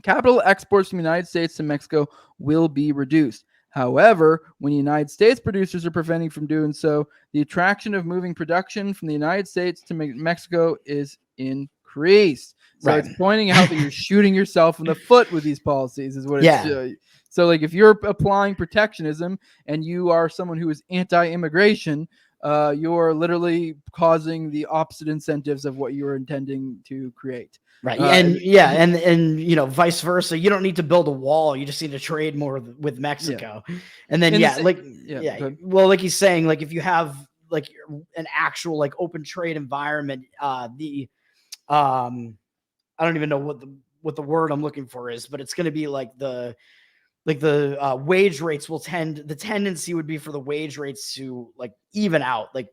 capital exports from the United States to Mexico will be reduced. However, when United States producers are preventing from doing so, the attraction of moving production from the United States to Mexico is increased. So it's pointing out that you're shooting yourself in the foot with these policies is what it's so like if you're applying protectionism and you are someone who is anti-immigration, you're literally causing the opposite incentives of what you're intending to create. Right. And vice versa. You don't need to build a wall. You just need to trade more with Mexico. Yeah. And then, well, like he's saying, like if you have like an actual like open trade environment, I don't even know what the word I'm looking for is, but it's going to be like the wage rates the tendency would be for the wage rates to like even out. Like,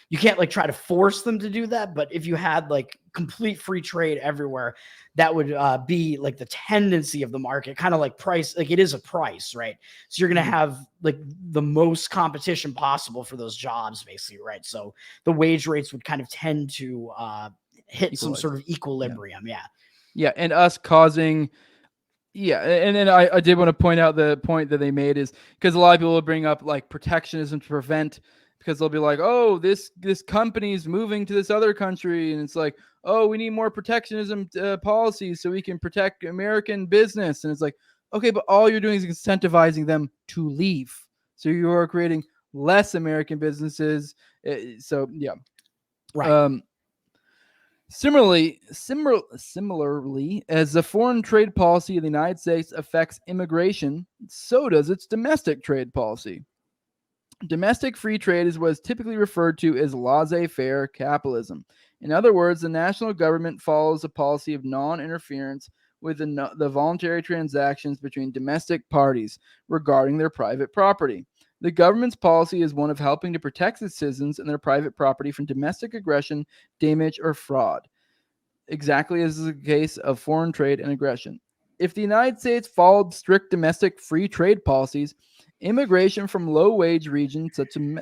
you can't like try to force them to do that, but if you had like complete free trade everywhere, that would be like the tendency of the market, kind of like price, like it is a price, right? So you're going to have like the most competition possible for those jobs, basically, right? So the wage rates would kind of tend to hit some sort of equilibrium. Yeah. And us causing. Yeah, and then I did want to point out the point that they made is because a lot of people will bring up like protectionism to prevent, because they'll be like, oh, this company is moving to this other country, and it's like, oh, we need more protectionism policies so we can protect American business, and it's like, okay, but all you're doing is incentivizing them to leave, so you are creating less American businesses So yeah. Right. Similarly, as the foreign trade policy of the United States affects immigration, so does its domestic trade policy. Domestic free trade is what is typically referred to as laissez-faire capitalism. In other words, the national government follows a policy of non-interference with the voluntary transactions between domestic parties regarding their private property. The government's policy is one of helping to protect its citizens and their private property from domestic aggression, damage, or fraud, exactly as is the case of foreign trade and aggression. If the United States followed strict domestic free trade policies, immigration from low-wage regions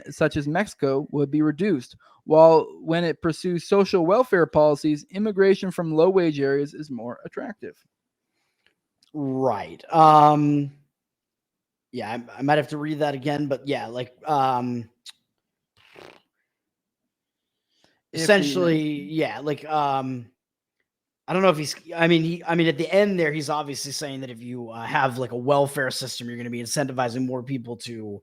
such as Mexico would be reduced, while when it pursues social welfare policies, immigration from low-wage areas is more attractive. Right. Yeah, I might have to read that again, but yeah, like essentially, yeah, like I don't know if he's. I mean, at the end there, he's obviously saying that if you have like a welfare system, you're going to be incentivizing more people to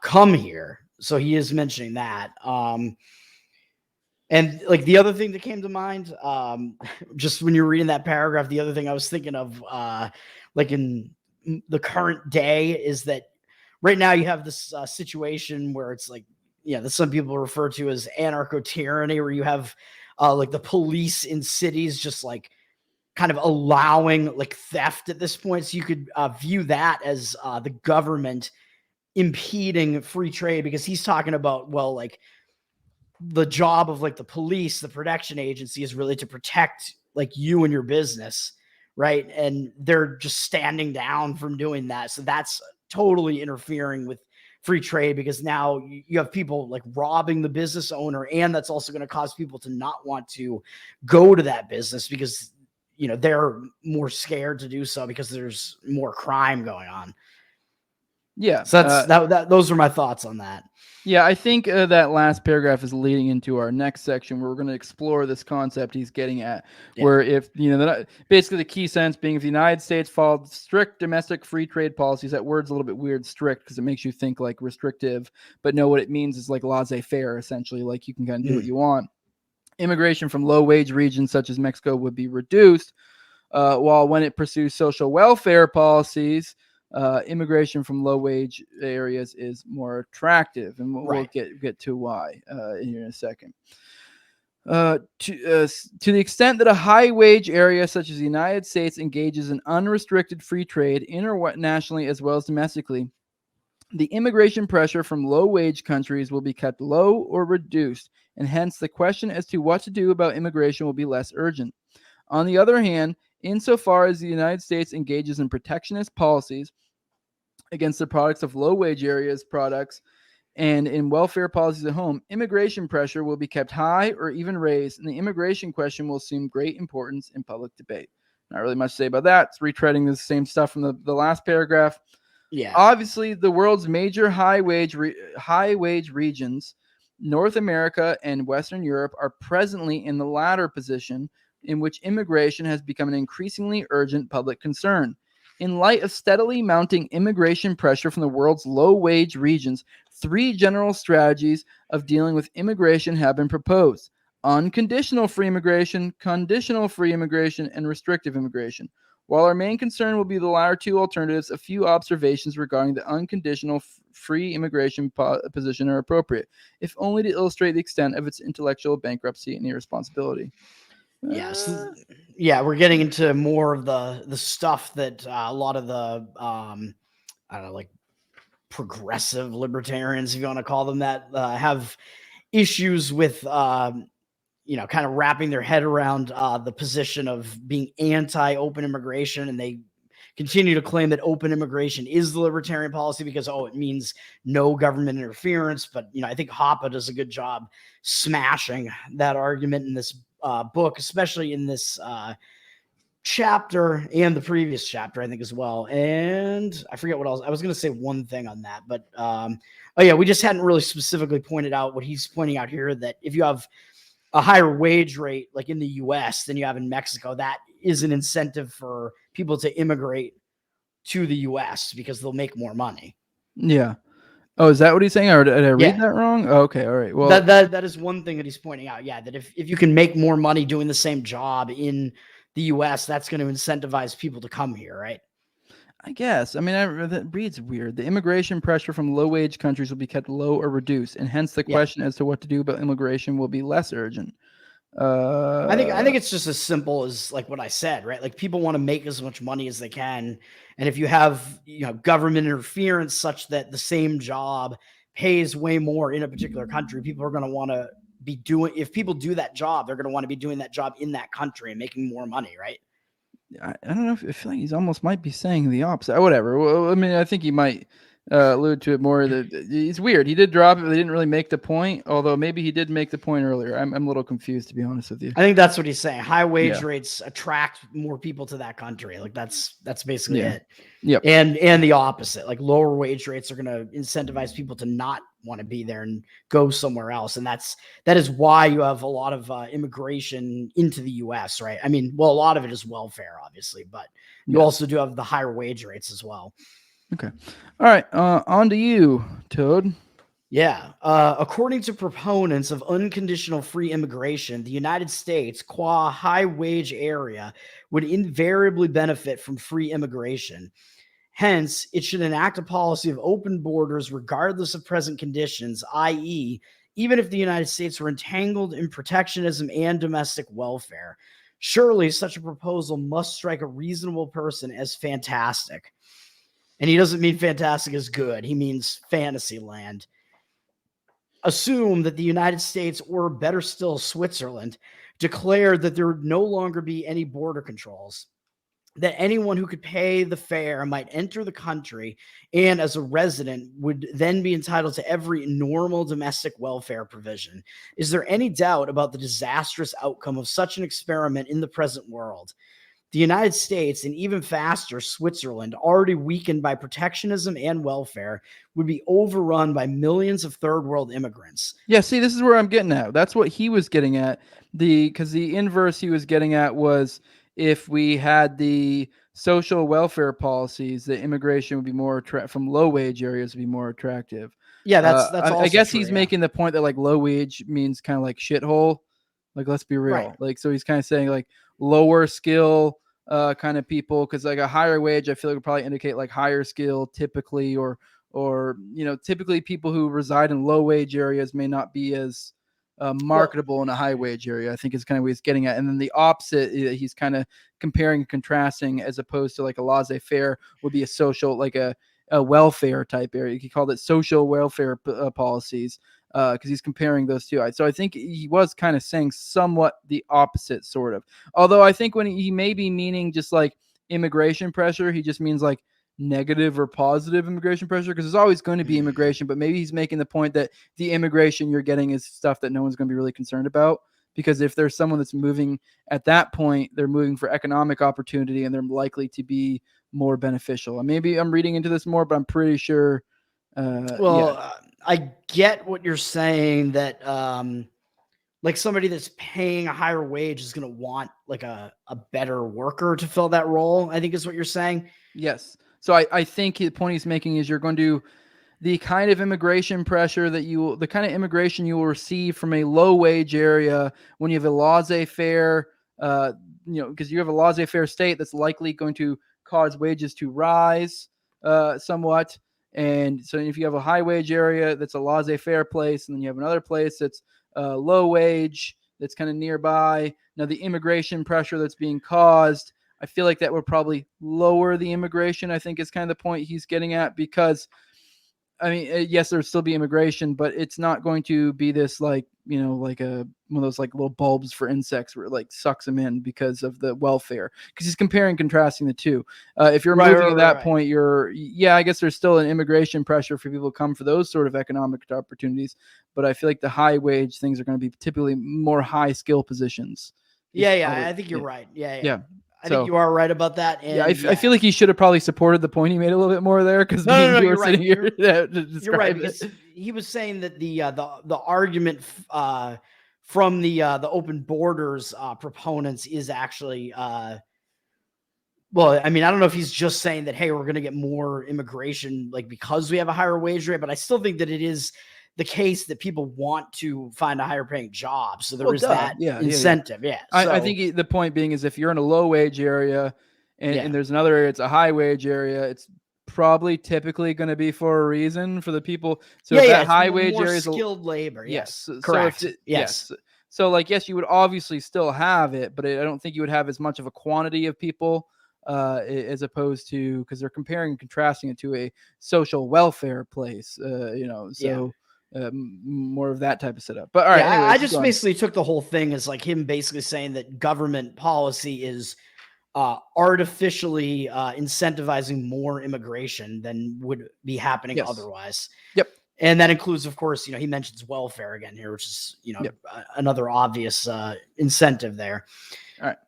come here. So he is mentioning that. And like the other thing that came to mind, just when you're reading that paragraph, the other thing I was thinking of, like in the current day, is that right now you have this situation where it's like, yeah, that some people refer to as anarcho-tyranny, where you have like the police in cities just like kind of allowing like theft at this point. So you could view that as the government impeding free trade, because he's talking about, well, like the job of like the police, the protection agency, is really to protect like you and your business, right? And they're just standing down from doing that. So that's totally interfering with free trade, because now you have people like robbing the business owner, and that's also going to cause people to not want to go to that business because, you know, they're more scared to do so because there's more crime going on. Yeah. So that's those are my thoughts on that. Yeah, I think that last paragraph is leading into our next section where we're going to explore this concept he's getting at, where if, you know, basically the key sentence being, if the United States followed strict domestic free trade policies, that word's a little bit weird, strict, because it makes you think like restrictive, but no, what it means is like laissez-faire, essentially, like you can kind of do what you want. Immigration from low-wage regions such as Mexico would be reduced, while when it pursues social welfare policies, immigration from low-wage areas is more attractive, and we'll get to why here in a second. To the extent that a high-wage area such as the United States engages in unrestricted free trade internationally as well as domestically, the immigration pressure from low-wage countries will be kept low or reduced, and hence the question as to what to do about immigration will be less urgent. On the other hand, insofar as the United States engages in protectionist policies against the products of low-wage areas products and in welfare policies at home, immigration pressure will be kept high or even raised, and the immigration question will assume great importance in public debate. Not really much to say about that. It's retreading the same stuff from the last paragraph. Yeah. Obviously, the world's major high-wage regions, North America and Western Europe, are presently in the latter position, in which immigration has become an increasingly urgent public concern. In light of steadily mounting immigration pressure from the world's low-wage regions, 3 general strategies of dealing with immigration have been proposed: unconditional free immigration, conditional free immigration, and restrictive immigration. While our main concern will be the latter 2 alternatives, a few observations regarding the unconditional free immigration position are appropriate, if only to illustrate the extent of its intellectual bankruptcy and irresponsibility. Yes. Yeah, we're getting into more of the stuff that a lot of the I don't know, like progressive libertarians, if you want to call them that, have issues with you know, kind of wrapping their head around the position of being anti-open immigration, and they continue to claim that open immigration is the libertarian policy because, oh, it means no government interference. But, you know, I think Hoppe does a good job smashing that argument in this book, especially in this chapter and the previous chapter, I think, as well. And I forget what else. I was going to say one thing on that, but oh yeah, we just hadn't really specifically pointed out what he's pointing out here, that if you have a higher wage rate like in the US than you have in Mexico, that is an incentive for people to immigrate to the US because they'll make more money. Yeah. Oh, is that what he's saying? Or did I read Yeah. that wrong? Oh, okay. All right. Well, That is one thing that he's pointing out. Yeah, that if you can make more money doing the same job in the US, that's going to incentivize people to come here, right? I guess. I mean, that reads weird. The immigration pressure from low-wage countries will be kept low or reduced, and hence the Yeah. question as to what to do about immigration will be less urgent. I think it's just as simple as like what I said, right? Like people want to make as much money as they can, and if you have government interference such that the same job pays way more in a particular country, people are going to want to be doing. If people do that job, they're going to want to be doing that job in that country and making more money, right? I don't know. I feel like he's almost might be saying the opposite. Whatever. Well, I mean, I think he might allude to it more. That it's weird. He did drop it, but they didn't really make the point. Although maybe he did make the point earlier. I'm a little confused, to be honest with you. I think that's what he's saying. High wage Yeah. rates attract more people to that country. Like that's basically Yeah. it. Yep. And the opposite, like lower wage rates are going to incentivize people to not want to be there and go somewhere else. And that is why you have a lot of immigration into the US, right? I mean, well, a lot of it is welfare, obviously, but you Yeah. also do have the higher wage rates as well. Okay. All right. On to you, Toad. Yeah. According to proponents of unconditional free immigration, the United States, qua high wage area, would invariably benefit from free immigration. Hence, it should enact a policy of open borders regardless of present conditions, i.e., even if the United States were entangled in protectionism and domestic welfare. Surely such a proposal must strike a reasonable person as fantastic. And he doesn't mean fantastic as good, he means fantasy land. Assume that the United States, or better still, Switzerland, declared that there would no longer be any border controls, that anyone who could pay the fare might enter the country and as a resident would then be entitled to every normal domestic welfare provision. Is there any doubt about the disastrous outcome of such an experiment in the present world? The United States, and even faster, Switzerland, already weakened by protectionism and welfare, would be overrun by millions of third world immigrants. Yeah, see, this is where I'm getting at. That's what he was getting at. Because the inverse he was getting at was if we had the social welfare policies, the immigration would be more from low wage areas would be more attractive. Yeah, that's I also guess true, he's yeah. making the point that like low wage means kind of like shithole. Like, let's be real. Right. Like, so he's kind of saying like lower skill kind of people, because like a higher wage, I feel like would probably indicate like higher skill typically, or typically people who reside in low wage areas may not be as marketable in a high wage area, I think is kind of what he's getting at. And then the opposite, he's kind of comparing and contrasting, as opposed to like a laissez-faire would be a social, like a welfare type area. He called it social welfare policies, because he's comparing those two. So I think he was kind of saying somewhat the opposite, sort of. Although I think when he may be meaning just like immigration pressure, he just means like negative or positive immigration pressure, because there's always going to be immigration, but maybe he's making the point that the immigration you're getting is stuff that no one's going to be really concerned about, because if there's someone that's moving at that point, they're moving for economic opportunity and they're likely to be more beneficial. And maybe I'm reading into this more, but I'm pretty sure I get what you're saying, that like somebody that's paying a higher wage is going to want like a better worker to fill that role, I think is what you're saying. Yes. So I think the point he's making is you're going to, the kind of immigration pressure the kind of immigration you will receive from a low wage area when you have a laissez-faire, because you have a laissez-faire state that's likely going to cause wages to rise somewhat. And so if you have a high wage area that's a laissez-faire place, and then you have another place that's low wage that's kind of nearby, now the immigration pressure that's being caused, I feel like that would probably lower the immigration, I think is kind of the point he's getting at, because I mean, yes, there'll still be immigration, but it's not going to be this like, like one of those like little bulbs for insects where it like sucks them in because of the welfare. Because he's comparing and contrasting the two. If you're moving at that point, I guess there's still an immigration pressure for people to come for those sort of economic opportunities. But I feel like the high wage things are going to be typically more high skill positions. I think you're right. Yeah. I think you are right about that. And I feel like he should have probably supported the point he made a little bit more there, because you were sitting here to describe you're right, because he was saying that the argument from the open borders proponents is actually Well, I mean, I don't know if he's just saying that, hey, we're going to get more immigration, like because we have a higher wage rate, but I still think that it is the case that people want to find a higher paying job. So there is that incentive. Yeah. I think the point being is if you're in a low wage area and there's another area, it's a high wage area, it's probably typically going to be for a reason for the people. So if that high wage area is skilled labor. Yes. Correct. So yes. So like, yes, you would obviously still have it, but I don't think you would have as much of a quantity of people as opposed to, because they're comparing and contrasting it to a social welfare place, more of that type of setup. But all right, anyways, I just basically took the whole thing as like him basically saying that government policy is artificially incentivizing more immigration than would be happening otherwise. Yep. And that includes, of course, he mentions welfare again here, which is, another obvious incentive there. All right.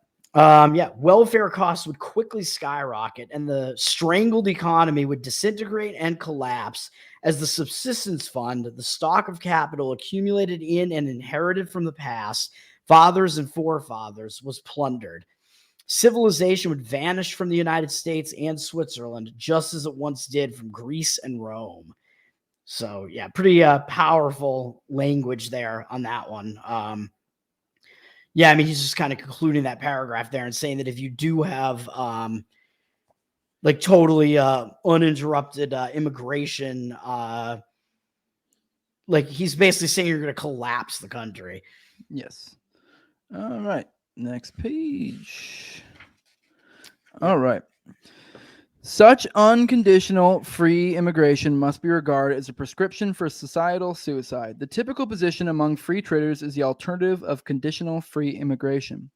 Welfare costs would quickly skyrocket and the strangled economy would disintegrate and collapse as the subsistence fund, the stock of capital accumulated in and inherited from the past, fathers and forefathers, was plundered. Civilization would vanish from the United States and Switzerland, just as it once did from Greece and Rome. So, yeah, pretty powerful language there on that one. Yeah, I mean, he's just kind of concluding that paragraph there and saying that if you do have like totally uninterrupted immigration, like he's basically saying you're going to collapse the country. Yes. All right. Next page. All right. Such unconditional free immigration must be regarded as a prescription for societal suicide. The typical position among free traders is the alternative of conditional free immigration.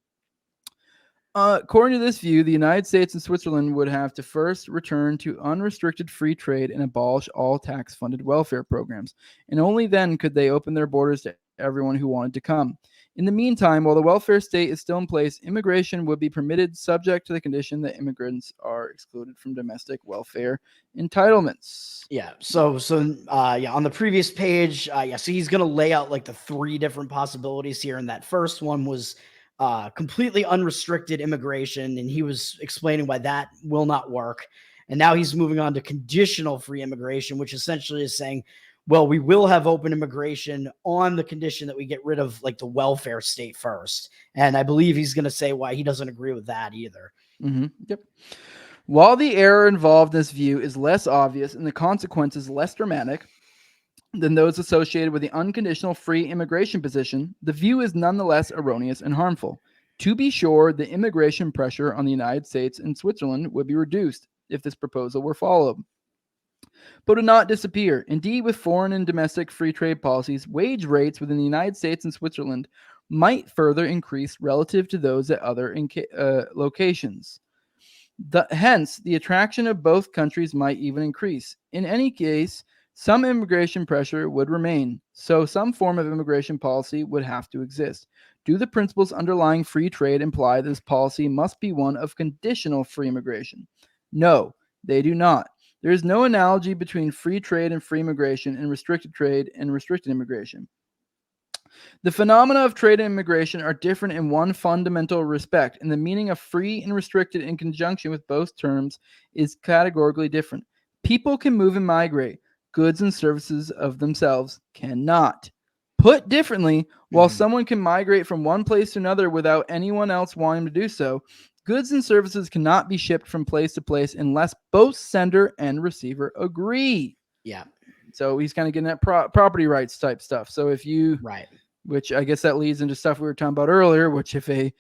According to this view, the United States and Switzerland would have to first return to unrestricted free trade and abolish all tax-funded welfare programs, and only then could they open their borders to everyone who wanted to come. In the meantime, while the welfare state is still in place, immigration would be permitted subject to the condition that immigrants are excluded from domestic welfare entitlements. Yeah. So on the previous page, so he's going to lay out like the three different possibilities here. And that first one was completely unrestricted immigration. And he was explaining why that will not work. And now he's moving on to conditional free immigration, which essentially is saying, well, we will have open immigration on the condition that we get rid of like the welfare state first. And I believe he's going to say why he doesn't agree with that either. Mm-hmm. Yep. While the error involved in this view is less obvious and the consequences less dramatic than those associated with the unconditional free immigration position, the view is nonetheless erroneous and harmful. To be sure, the immigration pressure on the United States and Switzerland would be reduced if this proposal were followed, but would not disappear. Indeed, with foreign and domestic free trade policies, wage rates within the United States and Switzerland might further increase relative to those at other locations. Hence, the attraction of both countries might even increase. In any case, some immigration pressure would remain, so some form of immigration policy would have to exist. Do the principles underlying free trade imply that this policy must be one of conditional free immigration? No, they do not. There is no analogy between free trade and free immigration and restricted trade and restricted immigration. The phenomena of trade and immigration are different in one fundamental respect, and the meaning of free and restricted in conjunction with both terms is categorically different. People can move and migrate. Goods and services of themselves cannot. Put differently, while someone can migrate from one place to another without anyone else wanting to do so, goods and services cannot be shipped from place to place unless both sender and receiver agree. Yeah. So he's kind of getting that property rights type stuff. So if you, right, which I guess that leads into stuff we were talking about earlier, which if an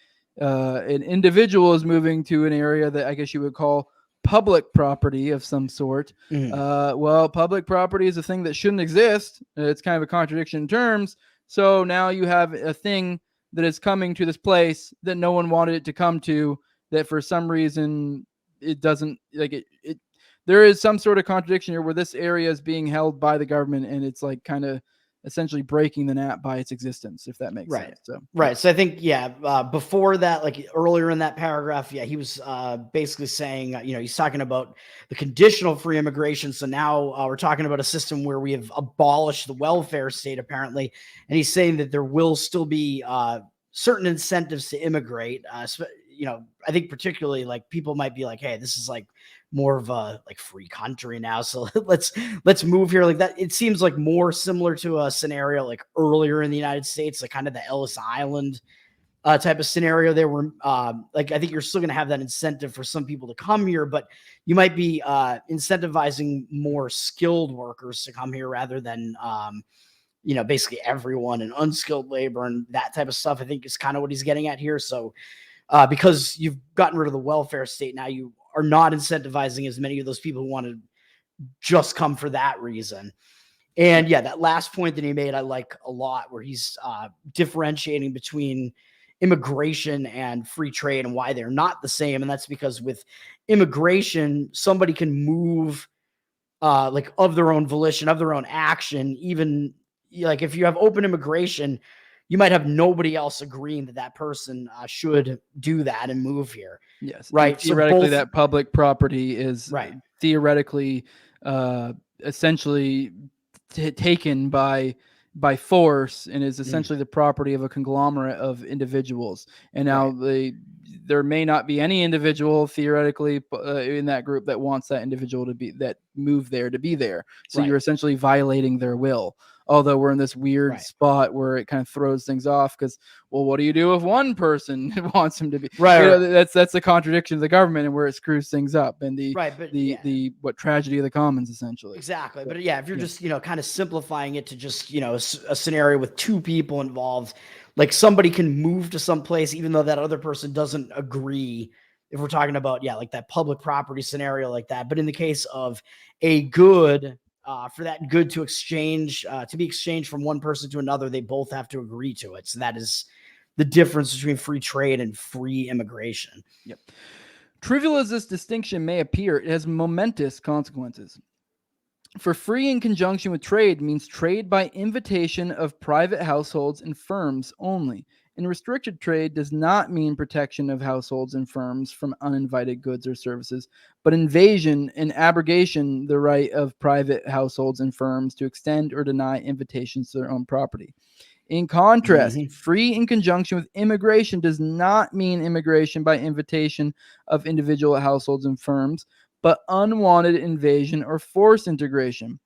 individual is moving to an area that I guess you would call public property of some sort, well, public property is a thing that shouldn't exist. It's kind of a contradiction in terms. So now you have a thing that is coming to this place that no one wanted it to come to, that for some reason it doesn't, like it there is some sort of contradiction here where this area is being held by the government and it's like kind of essentially breaking the net by its existence, if that makes sense. So, right. So I think, before that, like earlier in that paragraph, he was basically saying, he's talking about the conditional free immigration. So now we're talking about a system where we have abolished the welfare state, apparently. And he's saying that there will still be certain incentives to immigrate, I think particularly like people might be like, hey, this is like more of a like free country now, so let's move here like that. It seems like more similar to a scenario like earlier in the United States, like kind of the Ellis Island type of scenario. There were like, I think you're still going to have that incentive for some people to come here, but you might be incentivizing more skilled workers to come here rather than basically everyone and unskilled labor and that type of stuff. I think is kind of what he's getting at here. So because you've gotten rid of the welfare state, now you are not incentivizing as many of those people who want to just come for that reason. And yeah, that last point that he made, I like a lot, where he's differentiating between immigration and free trade and why they're not the same. And that's because with immigration, somebody can move like of their own volition, of their own action. Even like if you have open immigration, you might have nobody else agreeing that person should do that and move here. Yes. Right. And theoretically, So that public property is theoretically essentially taken by force and is essentially the property of a conglomerate of individuals. And now there may not be any individual theoretically in that group that wants that individual to be there. So you're essentially violating their will. Although we're in this weird spot where it kind of throws things off because, well, what do you do if one person wants him to be? That's the contradiction of the government and where it screws things up and the tragedy of the commons essentially. Exactly. But yeah, if you're just, kind of simplifying it to just, a scenario with two people involved, like somebody can move to some place even though that other person doesn't agree. If we're talking about, like that public property scenario like that. But in the case of a good, for that good to be exchanged from one person to another, they both have to agree to it. So that is the difference between free trade and free immigration. Yep. Trivial as this distinction may appear, it has momentous consequences. For free in conjunction with trade means trade by invitation of private households and firms only. And restricted trade does not mean protection of households and firms from uninvited goods or services, but invasion and abrogation the right of private households and firms to extend or deny invitations to their own property. In contrast, free in conjunction with immigration does not mean immigration by invitation of individual households and firms, but unwanted invasion or forced integration.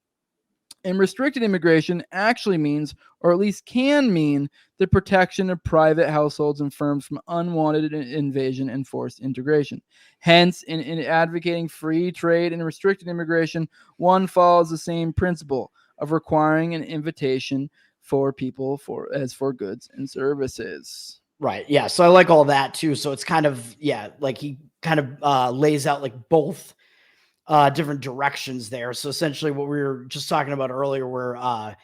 And restricted immigration actually means, or at least can mean, the protection of private households and firms from unwanted invasion and forced integration. Hence, in advocating free trade and restricted immigration, one follows the same principle of requiring an invitation for people as for goods and services. Right. Yeah. So I like all that too. So it's kind of, like he kind of lays out like both different directions there. So essentially what we were just talking about earlier were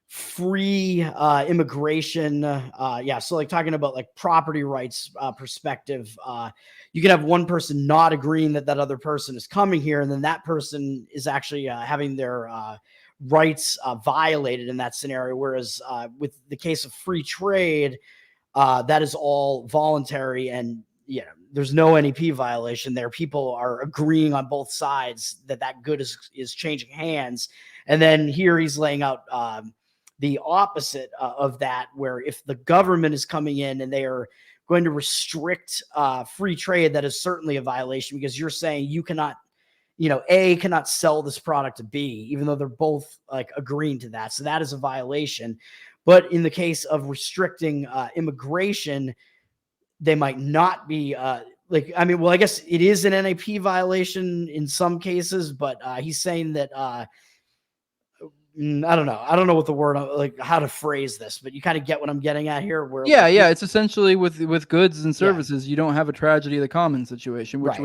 free immigration. So like talking about like property rights perspective, you can have one person not agreeing that other person is coming here, and then that person is actually having their rights violated in that scenario. Whereas with the case of free trade, that is all voluntary and there's no NEP violation there. People are agreeing on both sides that good is changing hands. And then here he's laying out the opposite of that, where if the government is coming in and they are going to restrict free trade, that is certainly a violation, because you're saying you cannot, A cannot sell this product to B, even though they're both like agreeing to that. So that is a violation. But in the case of restricting immigration, they might not be I guess it is an NAP violation in some cases, but he's saying that I don't know what the word, like how to phrase this, but you kind of get what I'm getting at here. Where it's essentially with goods and services, you don't have a tragedy of the commons situation, which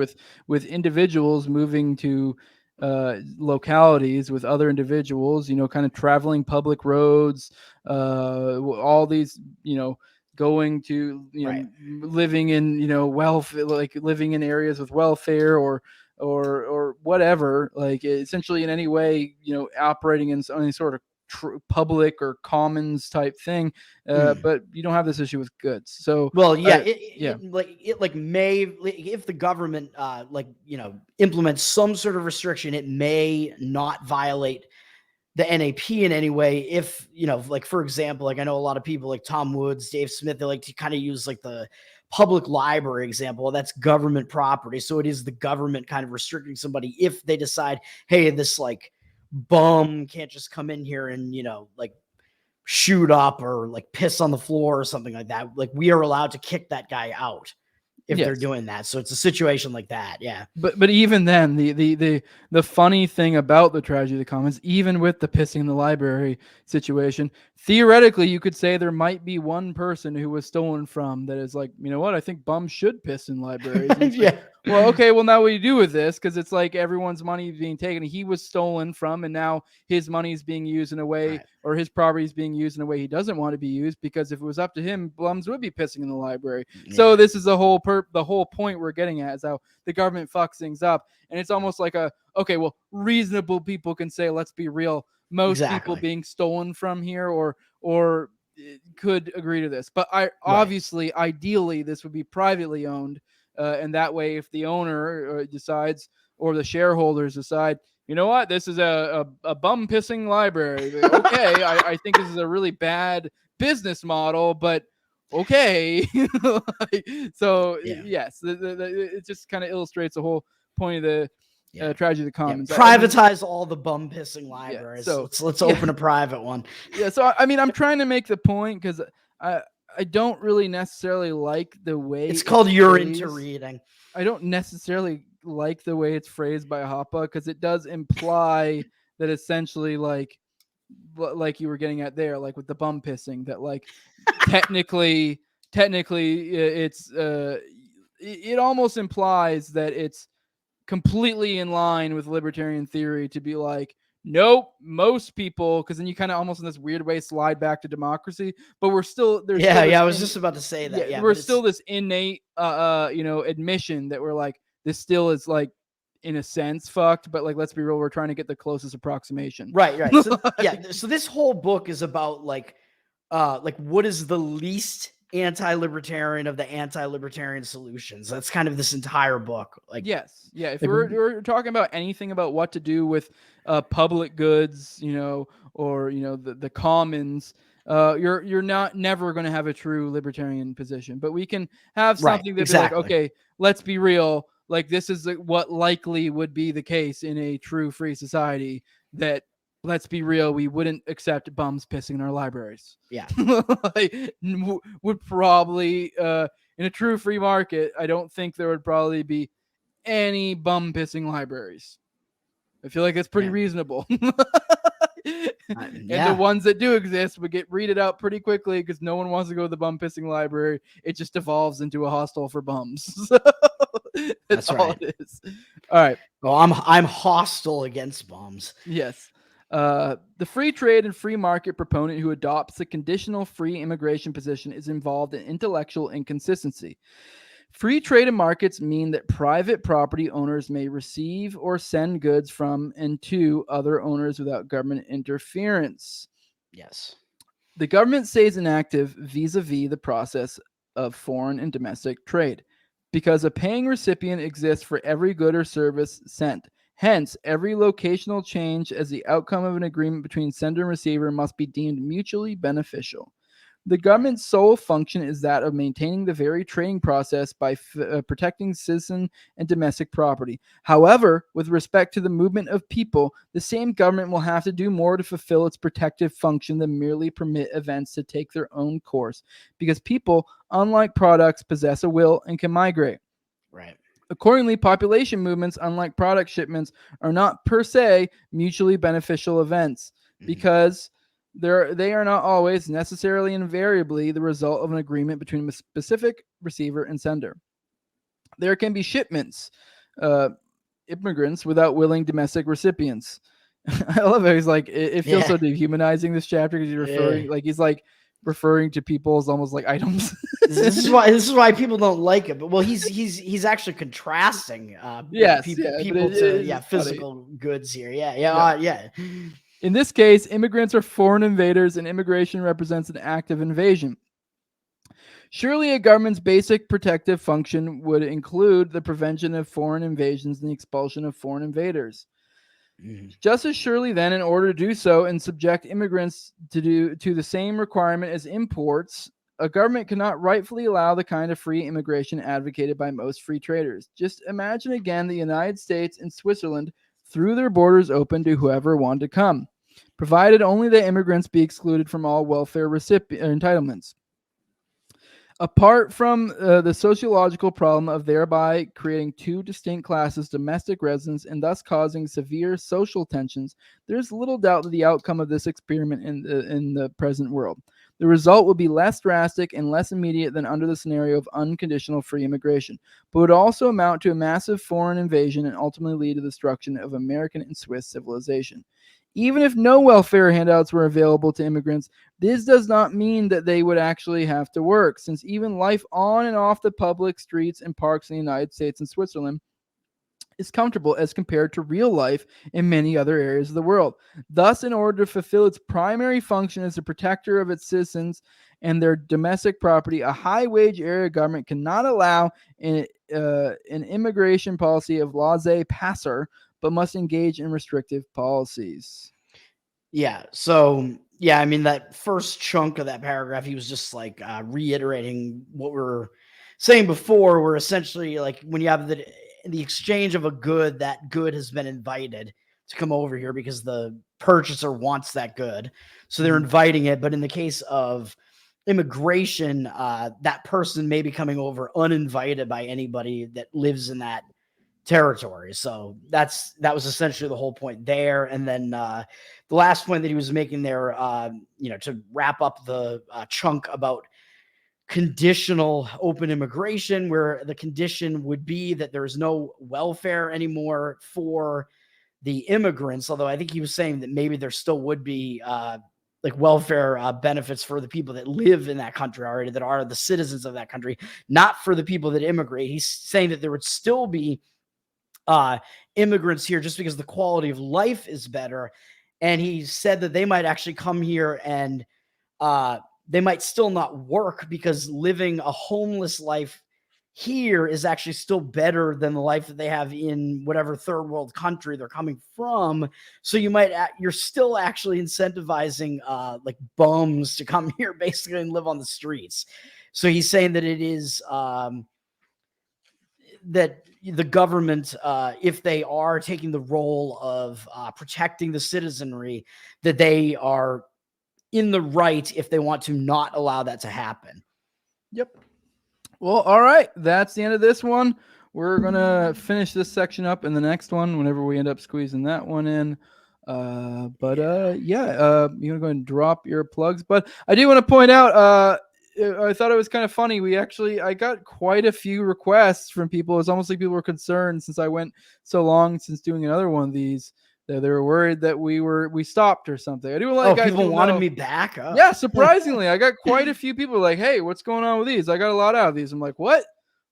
with individuals moving to localities with other individuals, kind of traveling public roads, all these, going to, living in, wealth, like living in areas with welfare or whatever, like essentially in any way, operating in any sort of public or commons type thing. But you don't have this issue with goods. So, it may, if the government, implements some sort of restriction, it may not violate the NAP in any way. If, like, for example, like I know a lot of people like Tom Woods, Dave Smith, they like to kind of use like the public library example, that's government property. So it is the government kind of restricting somebody if they decide, hey, this like bum can't just come in here and, you know, like shoot up or like piss on the floor or something like that. Like we are allowed to kick that guy out if they're doing that. So it's a situation like that. Yeah. But even then, the funny thing about the tragedy of the commons, even with the pissing in the library situation, theoretically you could say there might be one person who was stolen from that is like, you know what, I think bums should piss in libraries. Yeah. Like, well, okay, well now what do you do with this? Because it's like everyone's money is being taken. He was stolen from, and now his money is being used in a way, or his property is being used in a way he doesn't want to be used. Because if it was up to him, bums would be pissing in the library. Yeah. So this is the whole point we're getting at, is how the government fucks things up. And it's almost like okay, well, reasonable people can say, let's be real, most people being stolen from here or could agree to this. But obviously, ideally, this would be privately owned. And that way, if the owner decides, or the shareholders decide, you know what, this is a bum pissing library. Okay, I think this is a really bad business model, but okay. So yes, it just kind of illustrates the whole point of the tragedy of the commons. Privatize all the bum pissing libraries. So let's open a private one. Yeah. So I mean, I'm trying to make the point because I don't really necessarily like the way it's called you're into reading. I don't necessarily like the way it's phrased by Hoppe, because it does imply that essentially like you were getting at there, like with the bum pissing, that like technically it's it almost implies that it's completely in line with libertarian theory to be like, nope, most people, because then you kind of almost in this weird way slide back to democracy, but we're still there's I was just about to say that. We're still this innate admission that we're like, this still is like in a sense fucked, but like, let's be real, we're trying to get the closest approximation. Right. So, so this whole book is about like what is the least anti-libertarian of the anti-libertarian solutions. That's kind of this entire book. Like, yes, yeah. If we're talking about anything about what to do with public goods, or the commons, you're never going to have a true libertarian position. But we can have something that be like, okay, let's be real. Like, this is what likely would be the case in a true free society. That, let's be real, we wouldn't accept bums pissing in our libraries. Yeah. Would probably, in a true free market, I don't think there would probably be any bum pissing libraries. I feel like it's pretty reasonable. And the ones that do exist would get readed out pretty quickly because no one wants to go to the bum pissing library. It just evolves into a hostel for bums. So that's all it is. All right. Well, I'm hostile against bums. Yes. The free trade and free market proponent who adopts the conditional free immigration position is involved in intellectual inconsistency. Free trade and markets mean that private property owners may receive or send goods from and to other owners without government interference. Yes. The government stays inactive vis-a-vis the process of foreign and domestic trade because a paying recipient exists for every good or service sent. Hence, every locational change as the outcome of an agreement between sender and receiver must be deemed mutually beneficial. The government's sole function is that of maintaining the very trading process by protecting citizen and domestic property. However, with respect to the movement of people, the same government will have to do more to fulfill its protective function than merely permit events to take their own course, because people, unlike products, possess a will and can migrate. Right. Accordingly, population movements, unlike product shipments, are not per se mutually beneficial events because they are not always necessarily invariably the result of an agreement between a specific receiver and sender. There can be shipments, immigrants without willing domestic recipients. I love it. He's like, it feels so dehumanizing, this chapter, because he's referring to people as almost like items. This is why people don't like it. But he's actually contrasting people to physical goods here. Yeah. In this case, immigrants are foreign invaders, and immigration represents an act of invasion. Surely a government's basic protective function would include the prevention of foreign invasions and the expulsion of foreign invaders. Just as surely, then, in order to do so and subject immigrants to the same requirement as imports, a government cannot rightfully allow the kind of free immigration advocated by most free traders. Just imagine again the United States and Switzerland threw their borders open to whoever wanted to come, provided only that immigrants be excluded from all welfare entitlements. Apart from the sociological problem of thereby creating two distinct classes, domestic residents, and thus causing severe social tensions, there's little doubt that the outcome of this experiment in the present world. The result would be less drastic and less immediate than under the scenario of unconditional free immigration, but would also amount to a massive foreign invasion and ultimately lead to the destruction of American and Swiss civilization. Even if no welfare handouts were available to immigrants, this does not mean that they would actually have to work, since even life on and off the public streets and parks in the United States and Switzerland is comfortable as compared to real life in many other areas of the world. Thus, in order to fulfill its primary function as a protector of its citizens and their domestic property, a high-wage area government cannot allow an immigration policy of laissez-passer, but must engage in restrictive policies. Yeah. So, yeah, I mean, that first chunk of that paragraph, he was just like reiterating what we're saying before, where essentially, like, when you have the exchange of a good, that good has been invited to come over here because the purchaser wants that good. So they're inviting it. But in the case of immigration, that person may be coming over uninvited by anybody that lives in that territory. So that was essentially the whole point there. And then the last point that he was making there, to wrap up the chunk about conditional open immigration, where the condition would be that there is no welfare anymore for the immigrants. Although I think he was saying that maybe there still would be like welfare benefits for the people that live in that country already, that are the citizens of that country, not for the people that immigrate. He's saying that there would still be immigrants here just because the quality of life is better. And he said that they might actually come here and they might still not work because living a homeless life here is actually still better than the life that they have in whatever third world country they're coming from. So you're still actually incentivizing like bums to come here basically and live on the streets. So he's saying that it is that the government, if they are taking the role of protecting the citizenry, that they are in the right if they want to not allow that to happen. Yep. Well, all right. That's the end of this one. We're going to finish this section up in the next one whenever we end up squeezing that one in. You want to go and drop your plugs. But I do want to point out, I thought it was kind of funny. I got quite a few requests from people. It's almost like people were concerned since I went so long since doing another one of these. They were worried that we stopped or something. I do want to let people wanted me back. Oh. Yeah, surprisingly, I got quite a few people like, "Hey, what's going on with these? I got a lot out of these." I'm like, "What?"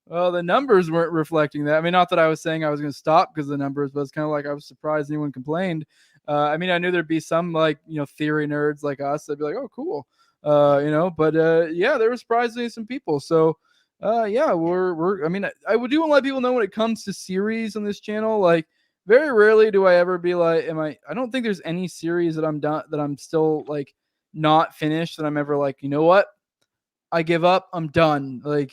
Well, the numbers weren't reflecting that. I mean, not that I was saying I was going to stop because of the numbers, but it's kind of like I was surprised anyone complained. I mean, I knew there'd be some theory nerds like us. They'd be like, "Oh, cool," But there were surprisingly some people. So, we're. I mean, I would do want to let people know when it comes to series on this channel, like. Very rarely do I ever be like, I don't think there's any series that I'm done, that I'm still like not finished, that I'm ever like, you know what? I give up. I'm done. Like,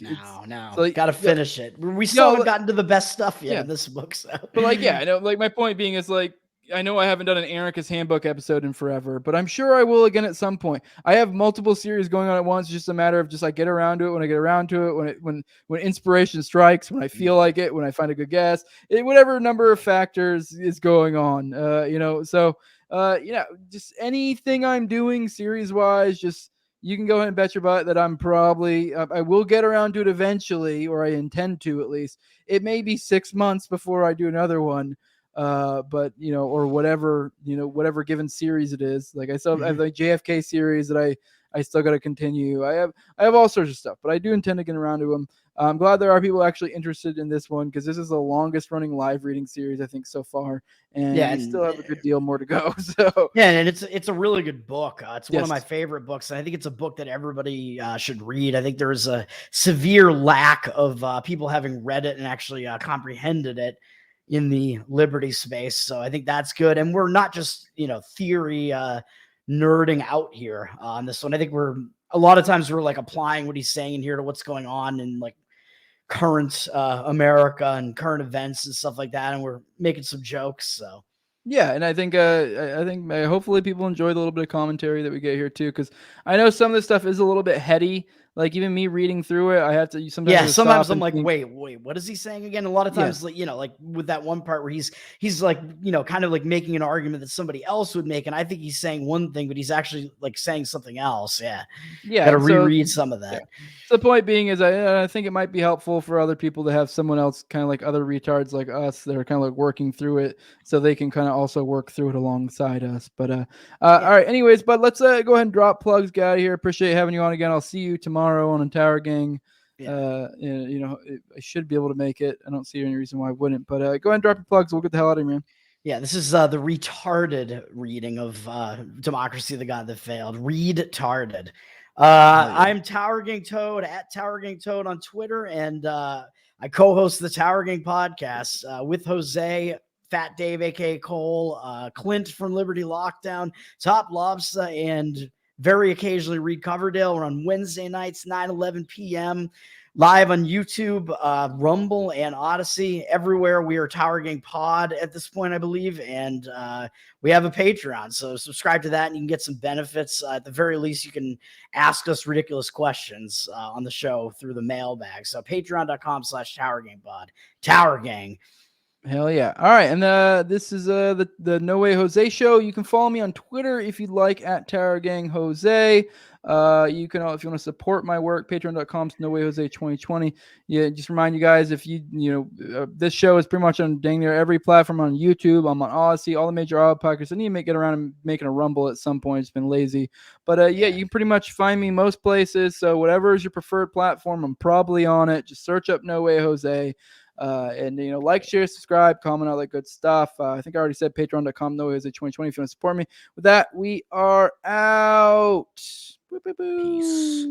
gotta finish it. We still haven't gotten to the best stuff yet in this book. So, but I know, my point being is I know I haven't done an Erica's Handbook episode in forever, but I'm sure I will again at some point. I have multiple series going on at once. It's just a matter of I get around to it when I get around to it, when inspiration strikes, when I feel like it, when I find a good guest, whatever number of factors is going on. Just anything I'm doing series wise, you can go ahead and bet your butt that I'm probably, I will get around to it eventually, or I intend to at least. It may be 6 months before I do another one. Or whatever given series it is. Like I have the JFK series that I still got to continue. I have all sorts of stuff, but I do intend to get around to them. I'm glad there are people actually interested in this one because this is the longest running live reading series I think so far, and we still have a good deal more to go. So and it's a really good book. It's one of my favorite books, and I think it's a book that everybody should read. I think there is a severe lack of people having read it and actually comprehended it in the liberty space. So I think that's good. And we're not just, theory nerding out here on this one. I think we're a lot of times we're like applying what he's saying in here to what's going on in like current America and current events and stuff like that, and we're making some jokes. So Yeah, and I think hopefully people enjoy the little bit of commentary that we get here too, because I know some of this stuff is a little bit heady. Like even me reading through it, I have to sometimes yeah, just sometimes stop I'm and like, think. wait, what is he saying again? A lot of times, like, you know, like with that one part where he's like, you know, kind of like making an argument that somebody else would make, and I think he's saying one thing, but he's actually like saying something else. Yeah, Yeah, got to and so reread some of that. yeah. So the point being is, I think it might be helpful for other people to have someone else, kind of like other retards like us, that are kind of like working through it, so they can kind of also work through it alongside us. But all right. Anyways, but let's go ahead and drop plugs. Get out of here. Appreciate having you on again. I'll see you tomorrow on Tower Gang. You know, I should be able to make it. I don't see any reason why I wouldn't. But go ahead and drop your plugs. We'll get the hell out of here, man. Yeah, this is the retarded reading of Democracy, the God That Failed. Read-tarded. I'm Tower Gang Toad at Tower Gang Toad on Twitter, and I co-host the Tower Gang podcast with Jose, Fat Dave, aka Cole, Clint from Liberty Lockdown, TopLobsta, and very occasionally Reed Coverdale. We're on Wednesday nights, 9-11 p.m. live on YouTube, Rumble, and Odyssey. Everywhere we are Tower Gang Pod at this point, I believe, and we have a Patreon, so subscribe to that and you can get some benefits. At the very least, you can ask us ridiculous questions on the show through the mailbag. So patreon.com/Tower Gang Pod. Tower Gang. Hell yeah. All right. And this is the No Way Jose show. You can follow me on Twitter if you'd like, at Tower Gang Jose. You can, if you want to support my work, patreon.com/No Way Jose 2020. Yeah, just remind you guys, if this show is pretty much on dang near every platform. On YouTube, I'm on Odyssey, all the major audio podcasts. I need to get around and making a Rumble at some point. It's been lazy. But yeah, you can pretty much find me most places. So whatever is your preferred platform, I'm probably on it. Just search up No Way Jose. And like, share, subscribe, comment, all that good stuff. I think I already said patreon.com No Way Jose 2020 if you want to support me. With that, we are out. Peace.